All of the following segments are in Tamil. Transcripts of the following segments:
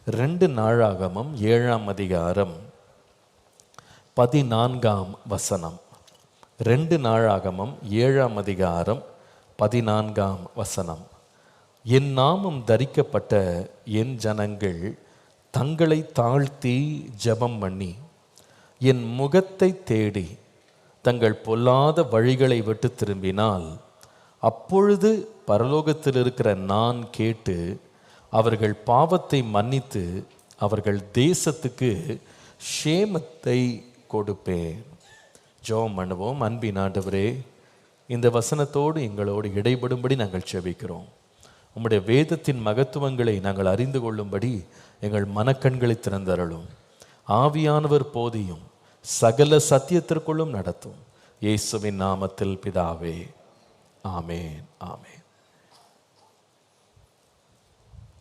2 நாளாகமம் 7ஆம் அதிகாரம் 14ஆம் வசனம். 2 நாளாகமம் 7ஆம் அதிகாரம் 14ஆம் வசனம். என் நாமம் தரிக்கப்பட்ட என் ஜனங்கள் தங்களை தாழ்த்தி ஜெபம் பண்ணி என் முகத்தை தேடி தங்கள் பொல்லாத வழிகளை விட்டு திரும்பினால், அப்பொழுது பரலோகத்தில் இருக்கிற நான் கேட்டு அவர்கள் பாவத்தை மன்னித்து அவர்கள் தேசத்துக்கு க்ஷேமத்தை கொடுப்பேன். ஜெபம் பண்ணுவோம். அன்பின் ஆண்டவரே, இந்த வசனத்தோடு எங்களோடு இடைபடும்படி நாங்கள் ஜெபிக்கிறோம். உம்முடைய வேதத்தின் மகத்துவங்களை நாங்கள் அறிந்து கொள்ளும்படி எங்கள் மனக்கண்களை திறந்தருளும். ஆவியானவர் போதியும் சகல சத்தியத்திற்குள்ளும் நடத்தும். இயேசுவின் நாமத்தில் பிதாவே, ஆமேன், ஆமேன்.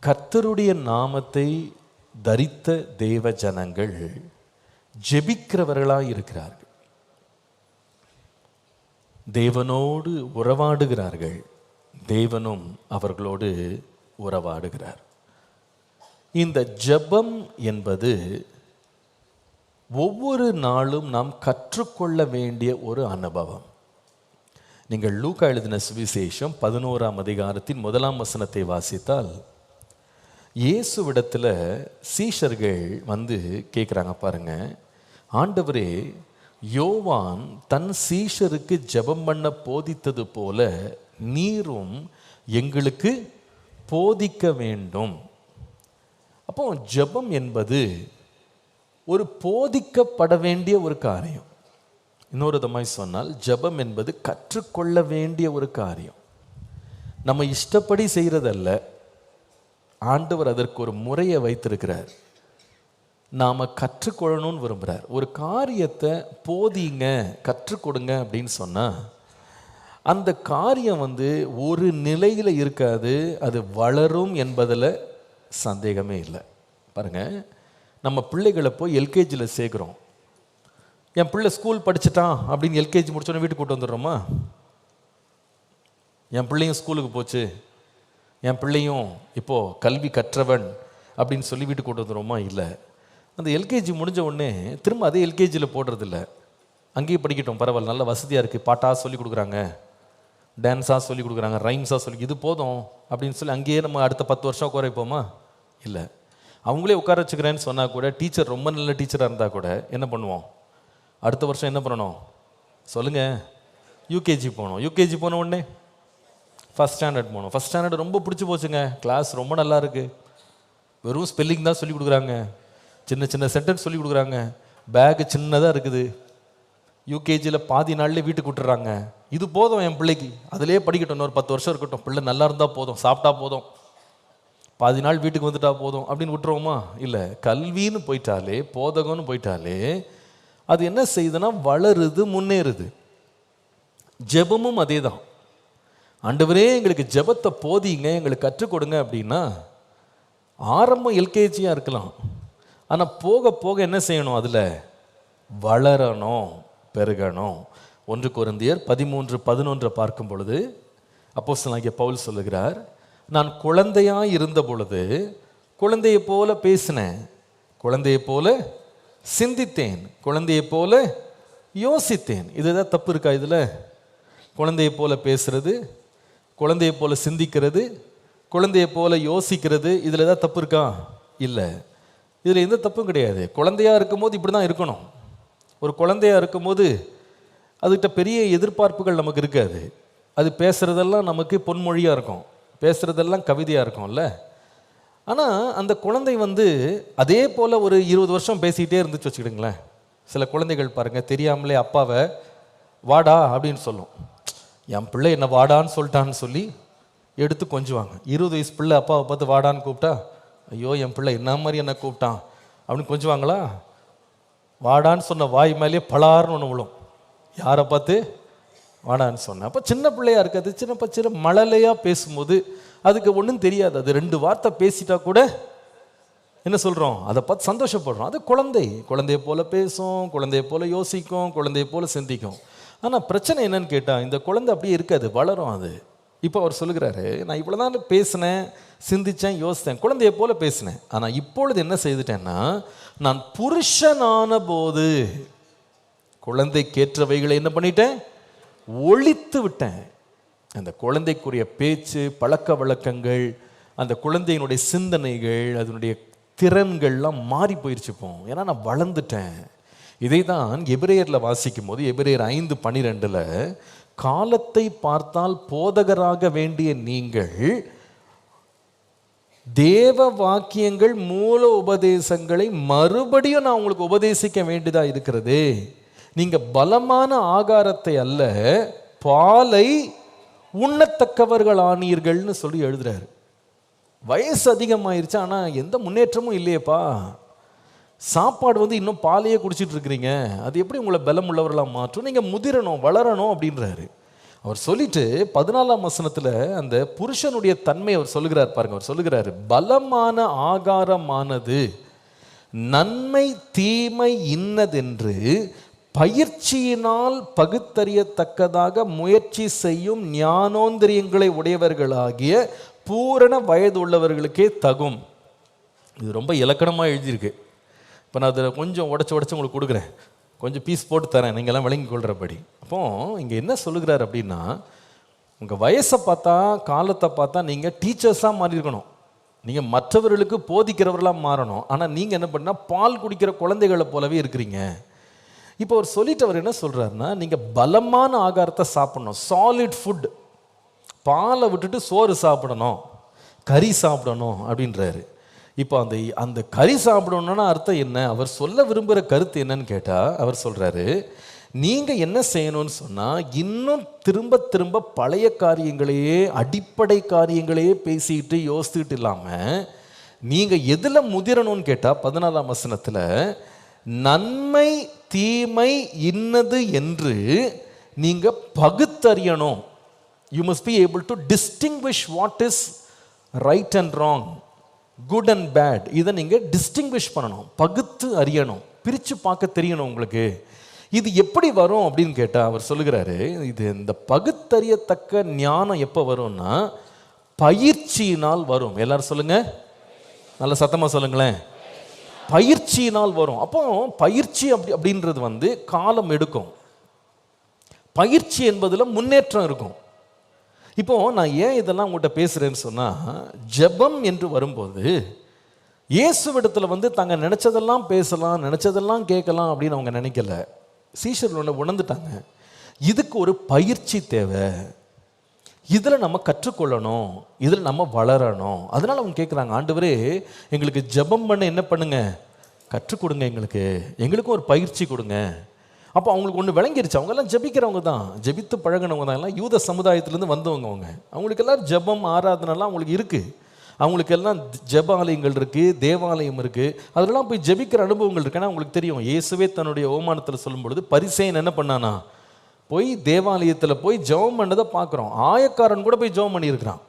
கர்த்தருடைய நாமத்தை தரித்த தேவ ஜனங்கள் ஜெபிக்கிறவர்களாய் இருக்கிறார்கள். தேவனோடு உறவாடுகிறார்கள். தேவனும் அவர்களோடு உறவாடுகிறார். இந்த ஜெபம் என்பது ஒவ்வொரு நாளும் நாம் கற்றுக்கொள்ள வேண்டிய ஒரு அனுபவம். நீங்கள் லூக்கா எழுதின சுவிசேஷம் 11ஆம் அதிகாரத்தின் 1ஆம் வசனத்தை வாசித்தால், இயேசுவிடத்தில் சீஷர்கள் வந்து கேட்குறாங்க பாருங்க, ஆண்டவரே, யோவான் தன் சீஷருக்கு ஜெபம் பண்ண போதித்தது போல நீரும் எங்களுக்கு போதிக்க வேண்டும். அப்போ ஜெபம் என்பது ஒரு போதிக்கப்பட வேண்டிய ஒரு காரியம். இன்னொரு விதமாய் சொன்னால், ஜெபம் என்பது கற்றுக்கொள்ள வேண்டிய ஒரு காரியம். நம்ம இஷ்டப்படி செய்கிறதல்ல. ஆண்டவர் அதற்கு ஒரு முறையை வைத்திருக்கிறார். நாம் கற்றுக்கொள்ளணும்னு விரும்புகிறார். ஒரு காரியத்தை போதிங்க, கற்றுக் கொடுங்க அப்படின்னு சொன்னால், அந்த காரியம் ஒரு நிலையில் இருக்காது. அது வளரும் என்பதில் சந்தேகமே இல்லை. பாருங்கள், நம்ம பிள்ளைகளை போய் எல்கேஜியில் சேர்க்குறோம். என் பிள்ளை ஸ்கூல் படிச்சுட்டான் அப்படின்னு எல்கேஜி முடிச்சோன்னே வீட்டுக்கு கூட்டு வந்துடுறோமா? என் பிள்ளையும் ஸ்கூலுக்கு போச்சு, என் பிள்ளையும் இப்போது கல்வி கற்றவன் அப்படின்னு சொல்லி வீட்டுக்கு கொண்டு வந்துடுவோமா? இல்லை. அந்த எல்கேஜி முடிஞ்ச உடனே திரும்ப அதே எல்கேஜியில் போடுறதில்ல. அங்கேயே படிக்கட்டும், பரவாயில்ல, நல்ல வசதியாக இருக்குது, பாட்டாக சொல்லி கொடுக்குறாங்க, டான்ஸாக சொல்லி கொடுக்குறாங்க, ரைம்ஸாக சொல்லி, இது போதும் அப்படின்னு சொல்லி அங்கேயே நம்ம அடுத்த 10 வருஷம் உட்கார வைப்போமா? இல்லை. அவங்களே உட்கார வச்சுக்கிறேன்னு சொன்னால் கூட, டீச்சர் ரொம்ப நல்ல டீச்சராக இருந்தால் கூட என்ன பண்ணுவோம்? அடுத்த வருஷம் என்ன பண்ணணும் சொல்லுங்கள்? யூகேஜி போகணும். யூகேஜி போன உடனே ஃபஸ்ட் ஸ்டாண்டர்ட் போகணும். ஃபஸ்ட் ஸ்டாண்டர்ட் ரொம்ப பிடிச்சி போச்சுங்க, கிளாஸ் ரொம்ப நல்லா இருக்குது, வெறும் ஸ்பெல்லிங் தான் சொல்லி கொடுக்குறாங்க, சின்ன சின்ன சென்டென்ஸ் சொல்லி கொடுக்குறாங்க, பேகு சின்னதாக இருக்குது. யூகேஜியில் பாதி நாள்லேயே வீட்டுக்கு விட்டுறாங்க. இது போதும் என் பிள்ளைக்கு, அதிலே படிக்கட்டும், இன்னொரு 10 வருஷம் இருக்கட்டும், பிள்ளை நல்லா இருந்தால் போதும், சாப்பிட்டா போதும், பாதி நாள் வீட்டுக்கு வந்துட்டா போதும் அப்படின்னு விட்டுருவோமா? இல்லை. கல்வின்னு போயிட்டாலே, போதகம்னு போயிட்டாலே அது என்ன செய்யுதுன்னா வளருது, முன்னேறுது. ஜெபமும் அதே தான். ஆண்டவரே, எங்களுக்கு ஜெபத்தை போதிங்க, எங்களுக்கு கற்றுக் கொடுங்க அப்படின்னா, ஆரம்பம் எல்கேஜியாக இருக்கலாம், ஆனால் போக போக என்ன செய்யணும்? அதில் வளரணும், பெருகணும். 1 கொரிந்தியர் 13:11 பார்க்கும் பொழுது அப்போஸ்தலனாகிய பவுல் சொல்லுகிறார், நான் குழந்தையாக இருந்த பொழுது குழந்தையை போல பேசினேன், குழந்தையை போல சிந்தித்தேன், குழந்தையை போல யோசித்தேன். இதுதான் தப்பு இருக்கா? இதில் குழந்தையை போல பேசுறது, குழந்தையை போல சிந்திக்கிறது, குழந்தையை போல யோசிக்கிறது, இதில் ஏதாவது தப்பு இருக்கா? இல்லை. இதில் எந்த தப்பும் கிடையாது. குழந்தையாக இருக்கும்போது இப்படி தான் இருக்கணும். ஒரு குழந்தையாக இருக்கும்போது அதுகிட்ட பெரிய எதிர்பார்ப்புகள் நமக்கு இருக்காது. அது பேசுகிறதெல்லாம் நமக்கு பொன்மொழியாக இருக்கும், பேசுகிறதெல்லாம் கவிதையாக இருக்கும்ல. ஆனால் அந்த குழந்தை அதே போல் ஒரு 20 வருஷம் பேசிக்கிட்டே இருந்துச்சு வச்சுக்கிடுங்களேன். சில குழந்தைகள் பாருங்கள், தெரியாமலே அப்பாவை வாடா அப்படின்னு சொல்லும். என் பிள்ளை என்ன வாடான்னு சொல்லிட்டான்னு சொல்லி எடுத்து கொஞ்சுவாங்க. 20 வயசு பிள்ளை அப்பாவை பார்த்து வாடான்னு கூப்பிட்டா, ஐயோ என் பிள்ளை என்ன மாதிரி என்ன கூப்பிட்டான் அப்படின்னு கொஞ்சுவாங்களா? வாடான்னு சொன்ன வாய் மேலேயே பலார்னு ஒன்று விழும். யாரை பார்த்து வாடான்னு சொன்னேன்? அப்போ சின்ன பிள்ளையா இருக்காது, சின்ன மழலையாக பேசும்போது அதுக்கு ஒன்றும் தெரியாது. அது 2 வார்த்தை பேசிட்டா கூட என்ன சொல்கிறோம்? அதை பார்த்து சந்தோஷப்படுறோம். அது குழந்தையை போல பேசும், குழந்தையை போல யோசிக்கும், குழந்தையை போல சிந்திக்கும். ஆனால் பிரச்சனை என்னன்னு கேட்டால், இந்த குழந்தை அப்படியே இருக்காது, வளரும். அது இப்போ அவர் சொல்லுகிறாரு, நான் இவ்வளோ தான் பேசினேன், சிந்தித்தேன், யோசித்தேன், குழந்தைய போல பேசினேன். ஆனால் இப்பொழுது என்ன செய்துட்டேன்னா, நான் புருஷனான போது குழந்தைக்கேற்றவைகளை என்ன பண்ணிட்டேன், ஒழித்து விட்டேன். அந்த குழந்தைக்குரிய பேச்சு, பழக்க வழக்கங்கள், அந்த குழந்தையினுடைய சிந்தனைகள், அதனுடைய திறன்கள்லாம் மாறி போயிடுச்சுப்போம். ஏன்னா நான் வளர்ந்துட்டேன். இதை தான் எபிரேயரில் வாசிக்கும் போது எபிரேயர் 5:12 காலத்தை பார்த்தால் போதகராக வேண்டிய நீங்கள் தேவ வாக்கியங்கள் மூல உபதேசங்களை மறுபடியும் நான் உங்களுக்கு உபதேசிக்க வேண்டியதா இருக்கிறது. நீங்க பலமான ஆகாரத்தை அல்ல பாலை உண்ணத்தக்கவர்கள் ஆனீர்கள்னு சொல்லி எழுதுறாரு. வயசு அதிகமாயிருச்சு, ஆனால் எந்த முன்னேற்றமும் இல்லையேப்பா. சாப்பாடு இன்னும் பாலையே குடிச்சிட்டு இருக்கிறீங்க, அது எப்படி உங்களை பலம் உள்ளவர்களாக மாற்றும்? நீங்கள் முதிரணும், வளரணும் அப்படின்றாரு. அவர் சொல்லிட்டு 14ஆம் வசனத்தில் அந்த புருஷனுடைய தன்மை அவர் சொல்லுகிறார் பாருங்க. அவர் சொல்லுகிறாரு, பலமான ஆகாரமானது நன்மை தீமை இன்னதென்று பயிற்சியினால் பகுத்தறியத்தக்கதாக முயற்சி செய்யும் ஞானோந்திரியங்களை உடையவர்களாகிய பூரண வயது உள்ளவர்களுக்கே தகும். இது ரொம்ப இலக்கணமாக எழுதியிருக்கு. இப்போ நான் அதில் கொஞ்சம் உடச்சி உங்களுக்கு கொடுக்குறேன், கொஞ்சம் பீஸ் போட்டு தரேன், நீங்கள்லாம் விளங்கி கொள்கிறபடி. அப்போ இங்கே என்ன சொல்லுகிறார் அப்படின்னா, உங்கள் வயசை பார்த்தா காலத்தை பார்த்தா நீங்கள் டீச்சர்ஸாக மாறியிருக்கணும், நீங்கள் மற்றவர்களுக்கு போதிக்கிறவர்களாக மாறணும். ஆனால் நீங்கள் என்ன பண்ணால் பால் குடிக்கிற குழந்தைகளை போலவே இருக்கிறீங்க. இப்போ அவர் சொல்லிட்டு அவர் என்ன சொல்கிறாருன்னா, நீங்கள் பலமான ஆகாரத்தை சாப்பிடணும், சாலிட் ஃபுட். பாலை விட்டுட்டு சோறு சாப்பிடணும், கறி சாப்பிடணும் அப்படின்றாரு. இப்போ அந்த கறி சாப்பிடணும்னா அர்த்தம் என்ன? அவர் சொல்ல விரும்புகிற கருத்து என்னன்னு கேட்டால் அவர் சொல்கிறாரு, நீங்கள் என்ன செய்யணும்னு சொன்னால் இன்னும் திரும்ப திரும்ப பழைய காரியங்களையே அடிப்படை காரியங்களையே பேசிக்கிட்டு யோசிச்சுட்டு இல்லாமல் நீங்கள் எதில் முதிரணும்னு கேட்டால் 14ஆம் வசனத்தில் நன்மை தீமை இன்னது என்று நீங்கள் பகுத்தறியணும். You must be able to distinguish what is right and wrong, good and bad. இதை நீங்கள் டிஸ்டிங்விஷ் பண்ணணும், பகுத்து அறியணும், பிரித்து பார்க்க தெரியணும் உங்களுக்கு. இது எப்படி வரும் அப்படின்னு கேட்டால் அவர் சொல்லுகிறாரு, இது இந்த பகுத்தறியத்தக்க ஞானம் எப்போ வரும்னா பயிற்சியினால் வரும். எல்லாரும் சொல்லுங்க, நல்ல சத்தமாக சொல்லுங்களேன். பயிற்சியினால் வரும். அப்போ பயிற்சி அப்படின்றது காலம் எடுக்கும். பயிற்சி என்பதில் முன்னேற்றம் இருக்கும். இப்போ நான் ஏன் இதெல்லாம் உங்கள்கிட்ட பேசுகிறேன்னு சொன்னால், ஜெபம் என்று வரும்போது இயேசுவிடத்தில் தாங்க நினச்சதெல்லாம் பேசலாம், நினச்சதெல்லாம் கேட்கலாம் அப்படின்னு அவங்க நினைக்கல. சீஷர்கள் ஒன்று உணர்ந்துட்டாங்க, இதுக்கு ஒரு பயிற்சி தேவை, இதில் நம்ம கற்றுக்கொள்ளணும், இதில் நம்ம வளரணும். அதனால் அவங்க கேட்குறாங்க, ஆண்டவரே எங்களுக்கு ஜெபம் பண்ண என்ன பண்ணுங்க, கற்றுக் கொடுங்க, எங்களுக்கும் ஒரு பயிற்சி கொடுங்க. அப்போ அவங்களுக்கு ஒன்று விளங்கிருச்சு, அவங்கெல்லாம் ஜெபிக்கிறவங்க தான், ஜெபித்து பழகினவங்க தான், எல்லாம் யூத சமுதாயத்திலேருந்து வந்தவங்க. அவங்களுக்கு எல்லாம் ஜெபம் ஆராதனைலாம் அவங்களுக்கு இருக்குது. அவங்களுக்கு எல்லாம் ஜெப ஆலயங்கள் இருக்குது, தேவாலயம் இருக்குது, அதெல்லாம் போய் ஜெபிக்கிற அனுபவங்கள் இருக்குது. ஏன்னா அவங்களுக்கு தெரியும், இயேசுவே தன்னுடைய ஓமானத்தில் சொல்லும் பொழுது பரிசேயன் என்ன பண்ணானா, போய் தேவாலயத்தில் போய் ஜெபம் பண்ணதை பார்க்குறோம். ஆயக்காரன் கூட போய் ஜெபம் பண்ணியிருக்கிறான்.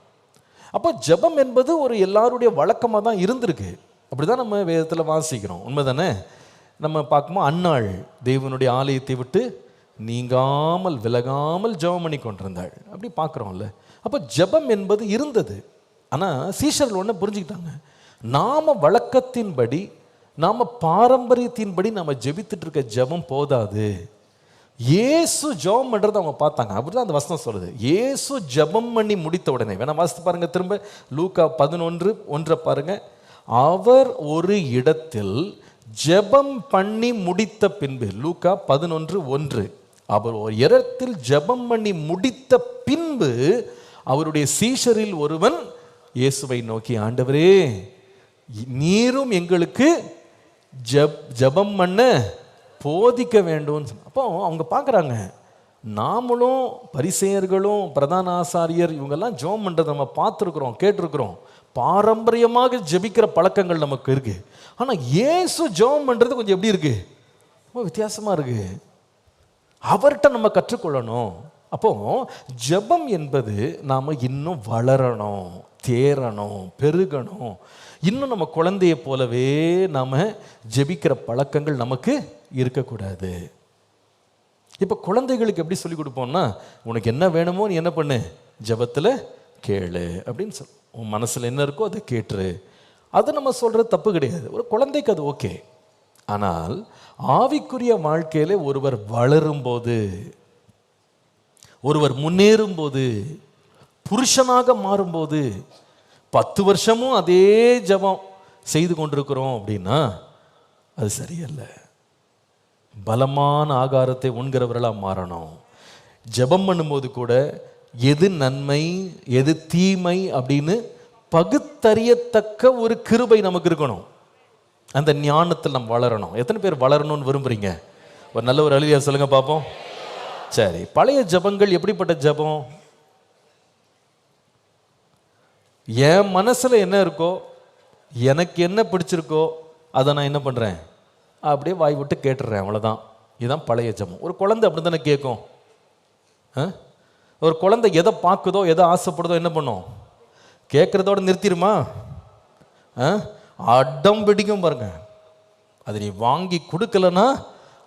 அப்போ ஜெபம் என்பது ஒரு எல்லாருடைய வழக்கமாக தான் இருந்திருக்கு. அப்படி தான் நம்ம வேதத்தில் வாசிக்கிறோம். உண்மை தானே? நம்ம பார்க்கும்போது அன்னாள் தேவனுடைய ஆலயத்தை விட்டு நீங்காமல் விலகாமல் ஜெபம் பண்ணி கொண்டிருந்தாள், அப்படி பார்க்குறோம்ல. அப்போ ஜெபம் என்பது இருந்தது. ஆனால் சீஷர்கள் ஒன்று புரிஞ்சுக்கிட்டாங்க, நாம் வழக்கத்தின்படி நாம் பாரம்பரியத்தின்படி நம்ம ஜெபித்துட்டு இருக்க ஜெபம் போதாது. இயேசு ஜெபம் பண்ணுறது அவங்க பார்த்தாங்க. அப்படி தான் அந்த வசனம் சொல்லுது. இயேசு ஜெபம் பண்ணி முடித்த உடனே, வேணா வாசித்து பாருங்க திரும்ப, லூக்கா 11:1 பாருங்க. அவர் ஒரு இடத்தில் ஜெபம் பண்ணி முடித்த பின்பு, லூக்கா 11:1, அவர் ஒரு இடத்தில் ஜெபம் பண்ணி முடித்த பின்பு அவருடைய சீஷரில் ஒருவன் இயேசுவை நோக்கி, ஆண்டவரே நீரும் எங்களுக்கு ஜெபம் பண்ண போதிக்க வேண்டும். அப்போ அவங்க பார்க்குறாங்க, நாமளும் பரிசேயர்களும் பிரதான ஆசாரியர் இவங்கெல்லாம் ஜெபம் பண்ணுறதை நம்ம பார்த்துருக்குறோம், கேட்டிருக்கிறோம், பாரம்பரியமாக ஜெபிக்கிற பழக்கங்கள் நமக்கு இருக்கு. ஆனால் இயேசு ஜெபம் பண்ணுறது கொஞ்சம் எப்படி இருக்கு, ரொம்ப வித்தியாசமாக இருக்கு. அவர்கிட்ட நம்ம கற்றுக்கொள்ளணும். அப்போ ஜெபம் என்பது நாம் இன்னும் வளரணும், தேரணும், பெருகணும். இன்னும் நம்ம குழந்தைய போலவே நாம் ஜெபிக்கிற பழக்கங்கள் நமக்கு இருக்கக்கூடாது. இப்போ குழந்தைகளுக்கு எப்படி சொல்லிக் கொடுப்போம்னா, உனக்கு என்ன வேணுமோ நீ என்ன பண்ணு, ஜெபத்தில் கேளு அப்படின்னு சொல். உன் மனசில் என்ன இருக்கோ அதை கேட்டுரு. அது நம்ம சொல்கிறது தப்பு கிடையாது. ஒரு குழந்தைக்கு அது ஓகே. ஆனால் ஆவிக்குரிய வாழ்க்கையில் ஒருவர் வளரும்போது, ஒருவர் முன்னேறும்போது, புருஷனாக மாறும்போது, 10 வருஷமும் அதே ஜெபம் செய்து கொண்டிருக்கிறோம் அப்படின்னா அது சரியல்ல. பலமான ஆகாரத்தை உண்கிறவர்களாக மாறணும். ஜெபம் பண்ணும்போது கூட எது நன்மை எது தீமை அப்படின்னு பகுத்தறியத்தக்க ஒரு கிருபை நமக்கு இருக்கணும். அந்த ஞானத்தில் நம்ம வளரணும். எத்தனை பேர் வளரணும்னு விரும்புறீங்க? ஒரு நல்ல ஒரு அழுதியா சொல்லுங்க பார்ப்போம். சரி, பழைய ஜெபங்கள் எப்படிப்பட்ட ஜெபம்? என் மனசில் என்ன இருக்கோ, எனக்கு என்ன பிடிச்சிருக்கோ அதை நான் என்ன பண்ணுறேன், அப்படியே வாய் விட்டு கேட்டுடுறேன், அவ்வளோதான். இதுதான் பழைய ஜெபம். ஒரு குழந்தை அப்படி தானே கேட்கும். ஒரு குழந்தை எதை பார்க்குதோ எதை ஆசைப்படுதோ என்ன பண்ணும்? கேட்குறதோடு நிறுத்திடுமா? அடம் பிடிக்கும் பாருங்க. அது நீ வாங்கி கொடுக்கலன்னா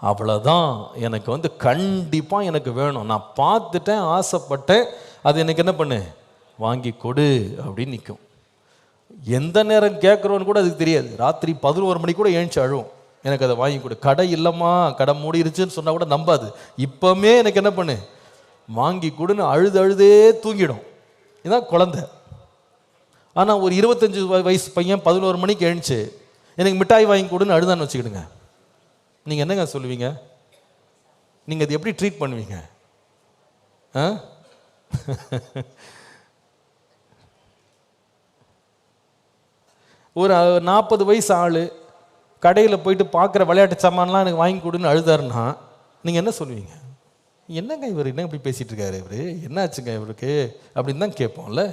அவ்வளோதான், எனக்கு கண்டிப்பாக எனக்கு வேணும், நான் பார்த்துட்டேன், ஆசைப்பட்டேன், அது எனக்கு என்ன பண்ணு, வாங்கி கொடு அப்படின்னு நிற்கும். எந்த நேரம் கேட்குறோன்னு கூட அதுக்கு தெரியாது. ராத்திரி 11 மணிக்கு கூட ஏஞ்சி அழுவும், எனக்கு அதை வாங்கி கொடு. கடை இல்லைம்மா, கடை மூடிருச்சுன்னு சொன்னால் கூட நம்பாது. இப்போமே எனக்கு என்ன பண்ணு, வாங்கி கொடுன்னு அழுதே தூங்கிடும். இதுதான் குழந்தை. ஆனால் ஒரு 25 வயசு பையன் 11 மணிக்கு எழுந்துச்சு எனக்கு மிட்டாய் வாங்கி கொடுன்னு அழுதான்னு வச்சுக்கிடுங்க, நீங்கள் என்னங்க சொல்லுவீங்க? நீங்கள் அது எப்படி ட்ரீட் பண்ணுவீங்க? ஒரு 40 வயசு ஆள் கடையில் போயிட்டு பார்க்குற விளையாட்டு சாமான்லாம் எனக்கு வாங்கி கொடுன்னு அழுதாருன்னா நீங்கள் என்ன சொல்லுவீங்க? என்னங்க இவர் என்ன இப்படி பேசிகிட்டு இருக்காரு, இவர் என்னாச்சுங்க இவருக்கு அப்படின்னு தான் கேட்போம்ல.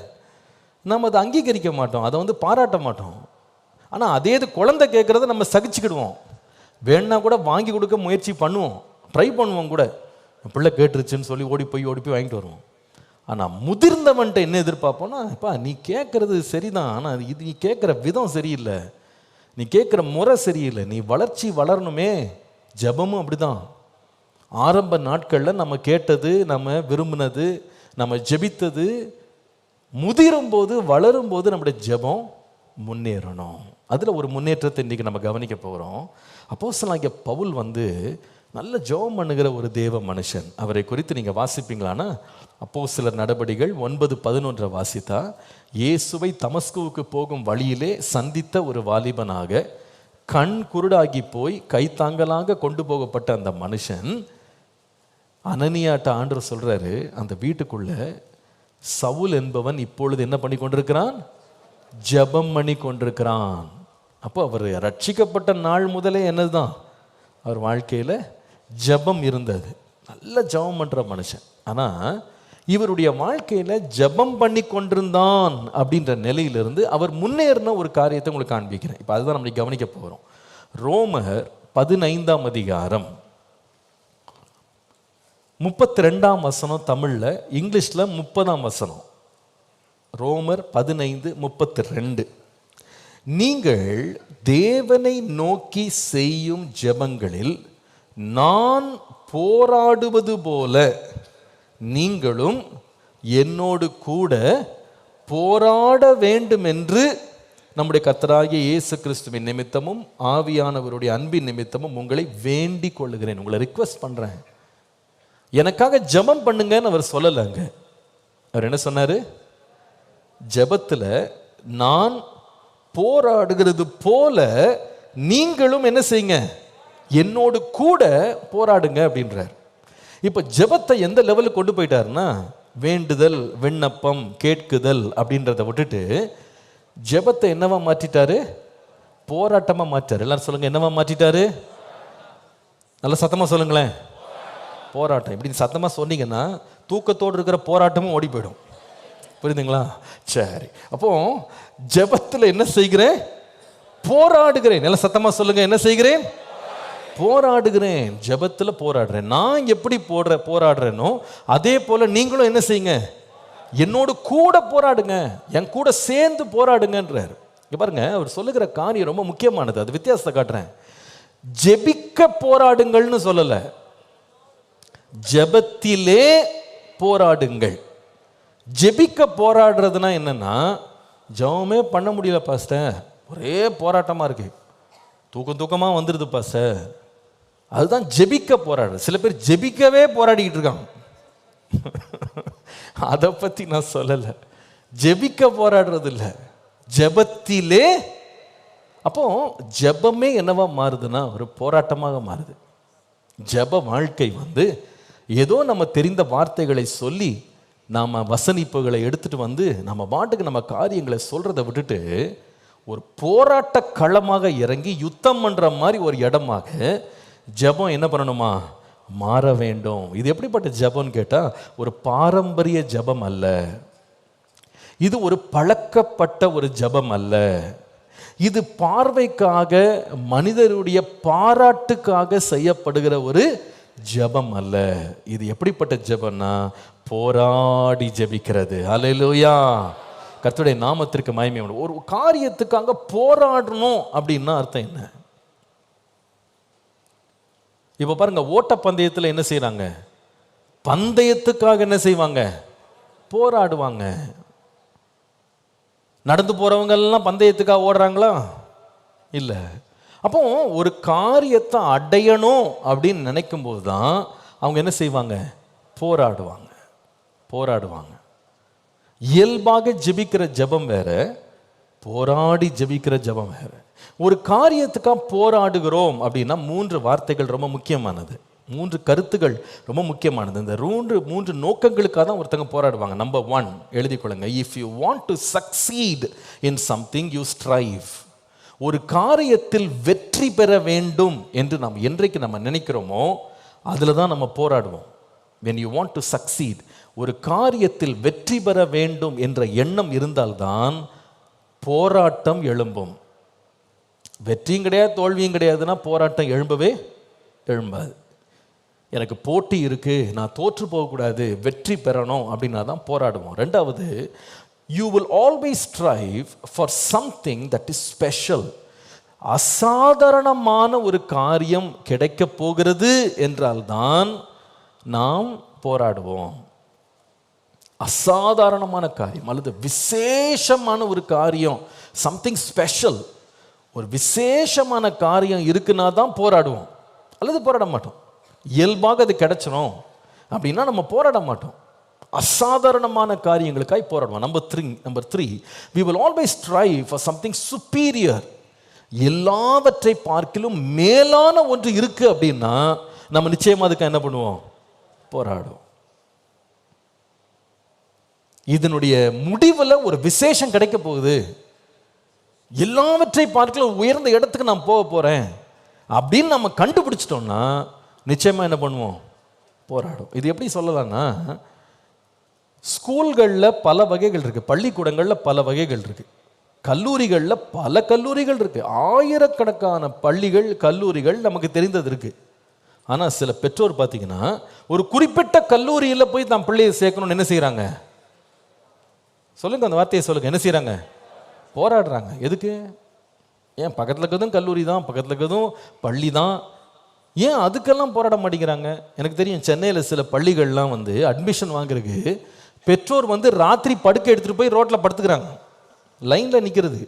நம்ம அதை அங்கீகரிக்க மாட்டோம், அதை பாராட்ட மாட்டோம். ஆனால் அதே இது குழந்தை கேட்குறத நம்ம சகிச்சுக்கிடுவோம். வேணா கூட வாங்கி கொடுக்க முயற்சி பண்ணுவோம், ட்ரை பண்ணுவோம் கூட. பிள்ளை கேட்டுருச்சுன்னு சொல்லி ஓடி போய் வாங்கிட்டு வருவோம். ஆனால் முதிர்ந்தவன்ட்ட என்ன எதிர்பார்ப்போம்னா, இப்போ நீ கேட்குறது சரிதான், ஆனால் இது நீ கேட்குற விதம் சரியில்லை, நீ கேட்குற முறை சரியில்லை, நீ வளரணுமே. ஜெபமும் அப்படிதான். ஆரம்ப நாட்களில் நம்ம கேட்டது, நம்ம விரும்பினது, நம்ம ஜெபித்தது, முதிரும்போது வளரும்போது நம்முடைய ஜெபம் முன்னேறணும். அதில் ஒரு முன்னேற்றத்தை இன்றைக்கி நம்ம கவனிக்க போகிறோம். அப்போஸ்தலனாகிய பவுல் நல்ல ஜெபம் பண்ணுகிற ஒரு தேவ மனுஷன். அவரை குறித்து நீங்கள் வாசிப்பீங்களான்னா அப்போஸ்தலர் நடபடிகள் 9:11 வாசித்தா, இயேசுவை தமஸ்குவுக்கு போகும் வழியிலே சந்தித்த ஒரு வாலிபனாக கண் குருடாகி போய் கைத்தாங்கலாக கொண்டு போகப்பட்ட அந்த மனுஷன் அனனியாட்ட ஆண்டவர் சொல்றாரு, அந்த வீட்டுக்குள்ள சவுல் என்பவன் இப்பொழுது என்ன பண்ணி கொண்டிருக்கிறான்? ஜெபம் பண்ணி கொண்டிருக்கிறான். அப்போ அவர் ரட்சிக்கப்பட்ட நாள் முதலே என்னதுதான், அவர் வாழ்க்கையில் ஜெபம் இருந்தது. நல்ல ஜெபம் பண்ணுற மனுஷன். ஆனால் இவருடைய வாழ்க்கையில் ஜெபம் பண்ணி கொண்டிருந்தான் அப்படின்ற நிலையிலிருந்து அவர் முன்னேறின ஒரு காரியத்தை உங்களுக்கு காண்பிக்கிறேன். இப்போ அதுதான் நம்ம கவனிக்க போகிறோம். ரோமர் 15ஆம் அதிகாரம் 32ஆம் வசனம், தமிழில், இங்கிலீஷில் 30ஆம் வசனம். ரோமர் 15:32. நீங்கள் தேவனை நோக்கி செய்யும் ஜெபங்களில் நான் போராடுவது போல நீங்களும் என்னோடு கூட போராட வேண்டும் என்று நம்முடைய கர்த்தராகிய இயேசு கிறிஸ்துவின் நிமித்தமும் ஆவியானவருடைய அன்பின் நிமித்தமும் உங்களை வேண்டிக் கொள்ளுகிறேன். உங்களை ரிக்வெஸ்ட் பண்ணுறேன், எனக்காக ஜெபம் பண்ணுங்கன்னு அவர் சொல்லலைங்க. அவர் என்ன சொன்னார்? ஜெபத்தில் நான் போராடுகிறது போல நீங்களும் என்ன செய்யுங்க, என்னோடு கூட போராடுங்க அப்படின்றார். இப்போ ஜெபத்தை எந்த லெவலுக்கு கொண்டு போயிட்டாருன்னா, வேண்டுதல், விண்ணப்பம், கேட்குதல் அப்படின்றத விட்டுட்டு ஜெபத்தை என்னவா மாற்றிட்டாரு? போராட்டமாக மாற்றார். எல்லாரும் சொல்லுங்க, என்னவா மாற்றிட்டாரு? நல்ல சத்தமாக சொல்லுங்களேன். போராட்டம். இப்படி சத்தமாக சொன்னீங்கன்னா தூக்கத்தோடு இருக்கிற போராட்டமும் ஓடி போயிடும். புரியுதுங்களா? சரி, அப்போ ஜெபத்தில் என்ன செய்கிறேன்? போராடுகிறேன். நல்ல சத்தமாக சொல்லுங்க, என்ன செய்கிறேன்? போராடுகிறேன். ஜெபத்தில் போராடுறேன். நான் எப்படி போராடுறேனோ அதே போல நீங்களும் என்ன செய்யுங்க, என்னோடு கூட போராடுங்க, என் கூட சேர்ந்து போராடுங்கன்றார். இங்க பாருங்க, அவர் சொல்லுகிற காரியம் ரொம்ப முக்கியமானது. அது வித்தியாசத்தை காட்டுறேன். ஜெபிக்க போராடுங்கள்னு சொல்லல, ஜெபத்திலே போராடுங்கள். ஜெபிக்க போராடுறதுனா என்னன்னா, ஜெபமே பண்ண முடியல பாஸ்டர், ஒரே போராட்டமாக இருக்கு, தூக்கமாக வந்துடுது பாஸ்டர், அதுதான் ஜெபிக்க போராடுறது. சில பேர் ஜெபிக்கவே போராடிக்கிட்டு இருக்காங்க. அதை பற்றி நான் சொல்லலை. ஜெபிக்க போராடுறது இல்லை, ஜெபத்திலே. அப்போ ஜெபமே என்னவா மாறுதுன்னா ஒரு போராட்டமாக மாறுது. ஜெப வாழ்க்கை ஏதோ நம்ம தெரிந்த வார்த்தைகளை சொல்லி நாம் வசனிப்புகளை எடுத்துட்டு நம்ம பாட்டுக்கு நம்ம காரியங்களை சொல்றதை விட்டுட்டு ஒரு போராட்ட களமாக இறங்கி யுத்தம் பண்ற மாதிரி ஒரு இடமாக ஜெபம் என்ன பண்ணணுமா மாற வேண்டும். இது எப்படிப்பட்ட ஜெபம்னு கேட்டா ஒரு பாரம்பரிய ஜெபம் அல்ல, இது ஒரு பழக்கப்பட்ட ஒரு ஜெபம் அல்ல, இது பார்வைக்காக மனிதருடைய பாராட்டுக்காக செய்யப்படுகிற ஒரு ஜெபம் அல்ல. இது எப்படிப்பட்ட ஜெபம்னா போராடி ஜெபிக்கிறது. ஹல்லேலூயா, கர்த்தருடைய நாமத்திற்கு மகிமை. ஒரு காரியத்துக்காக போராடணும் அப்படின்னா அர்த்தம் என்ன? இப்ப பாருங்க, ஓட்ட பந்தயத்தில் என்ன செய்யறாங்க? பந்தயத்துக்காக என்ன செய்வாங்க? போராடுவாங்க. நடந்து போறவங்க எல்லாம் பந்தயத்துக்காக ஓடுறாங்களா? இல்ல. அப்போ ஒரு காரியத்தை அடையணும் அப்படின்னு நினைக்கும் போது தான் அவங்க என்ன செய்வாங்க? போராடுவாங்க. இயல்பாக ஜெபிக்கிற ஜெபம் வேற, போராடி ஜெபிக்கிற ஜெபம் வேற. ஒரு காரியத்துக்காக போராடுகிறோம் அப்படின்னா 3 வார்த்தைகள் ரொம்ப முக்கியமானது, 3 கருத்துகள் ரொம்ப முக்கியமானது. இந்த 3 நோக்கங்களுக்காக தான் ஒருத்தங்க போராடுவாங்க. நம்பர் 1 எழுதிக்கொள்ளுங்க. If you want to succeed in something you strive. ஒரு காரியத்தில் வெற்றி பெற வேண்டும் என்று நாம் என்றைக்கு நம்ம நினைக்கிறோமோ அதில் தான் நம்ம போராடுவோம். when you want to succeed, ஒரு காரியத்தில் வெற்றி பெற வேண்டும் என்ற எண்ணம் இருந்தால்தான் போராட்டம் எழும்பும். வெற்றியும் கிடையாது தோல்வியும் கிடையாதுன்னா போராட்டம் எழும்பாது. எனக்கு போட்டி இருக்கு, நான் தோற்று போகக்கூடாது, வெற்றி பெறணும் அப்படின்னா தான் போராடுவோம். 2வது, you will always strive for something that is special. அசாதாரணமான ஒரு காரியம் கிடைக்க போகிறது என்றால்தான் நாம் போராடுவோம். அசாதாரணமான காரியம் அல்லது விசேஷமான ஒரு காரியம், சம்திங் ஸ்பெஷல், ஒரு விசேஷமான காரியம் இருக்குன்னா தான் போராடுவோம், அல்லது போராட மாட்டோம். இயல்பாக அது கிடைச்சணும் அப்படின்னா நம்ம போராட மாட்டோம். அசாதாரணமான காரியங்களுக்காய் போராடுவோம். Number 3, we will always strive for something superior. எல்லாவற்றை பார்க்கிலும் மேலான ஒன்று இருக்கு அப்படின்னா நம்ம நிச்சயமா அதுக்கு என்ன பண்ணுவோம்? போராடுவோம். இதனுடைய முடிவில் ஒரு விசேஷம் கிடைக்க போகுது, எல்லாவற்றை பார்க்கல உயர்ந்த இடத்துக்கு நான் போக போறேன் அப்படின்னு நம்ம கண்டுபிடிச்சிட்டோம்னா நிச்சயமா என்ன பண்ணுவோம்? போராடும். இது எப்படி சொல்லலாம்னா, ஸ்கூல்களில் பல வகைகள் இருக்கு, பள்ளிக்கூடங்களில் பல வகைகள் இருக்கு, கல்லூரிகளில் பல கல்லூரிகள் இருக்கு, ஆயிரக்கணக்கான பள்ளிகள் கல்லூரிகள் நமக்கு தெரிந்தது இருக்கு. ஆனால் சில பெற்றோர் பார்த்தீங்கன்னா ஒரு குறிப்பிட்ட கல்லூரியில் போய் தான் பிள்ளையை சேர்க்கணும்னு என்ன செய்யறாங்க? சொல்லுங்க, அந்த வார்த்தையை சொல்லுங்க. என்ன செய்யறாங்க? போராடுறாங்க. எதுக்கு? ஏன் பக்கத்தில் இருக்கிறதும் கல்லூரி தான், பக்கத்தில் இருக்கிறதும் பள்ளி தான், ஏன் அதுக்கெல்லாம் போராட மாட்டேங்கிறாங்க? எனக்கு தெரியும், சென்னையில் சில பள்ளிகள்லாம் அட்மிஷன் வாங்குறதுக்கு பெற்றோர் ராத்திரி படுக்கை எடுத்துகிட்டு போய் ரோட்டில் படுத்துக்கிறாங்க, லைனில் நிற்கிறது.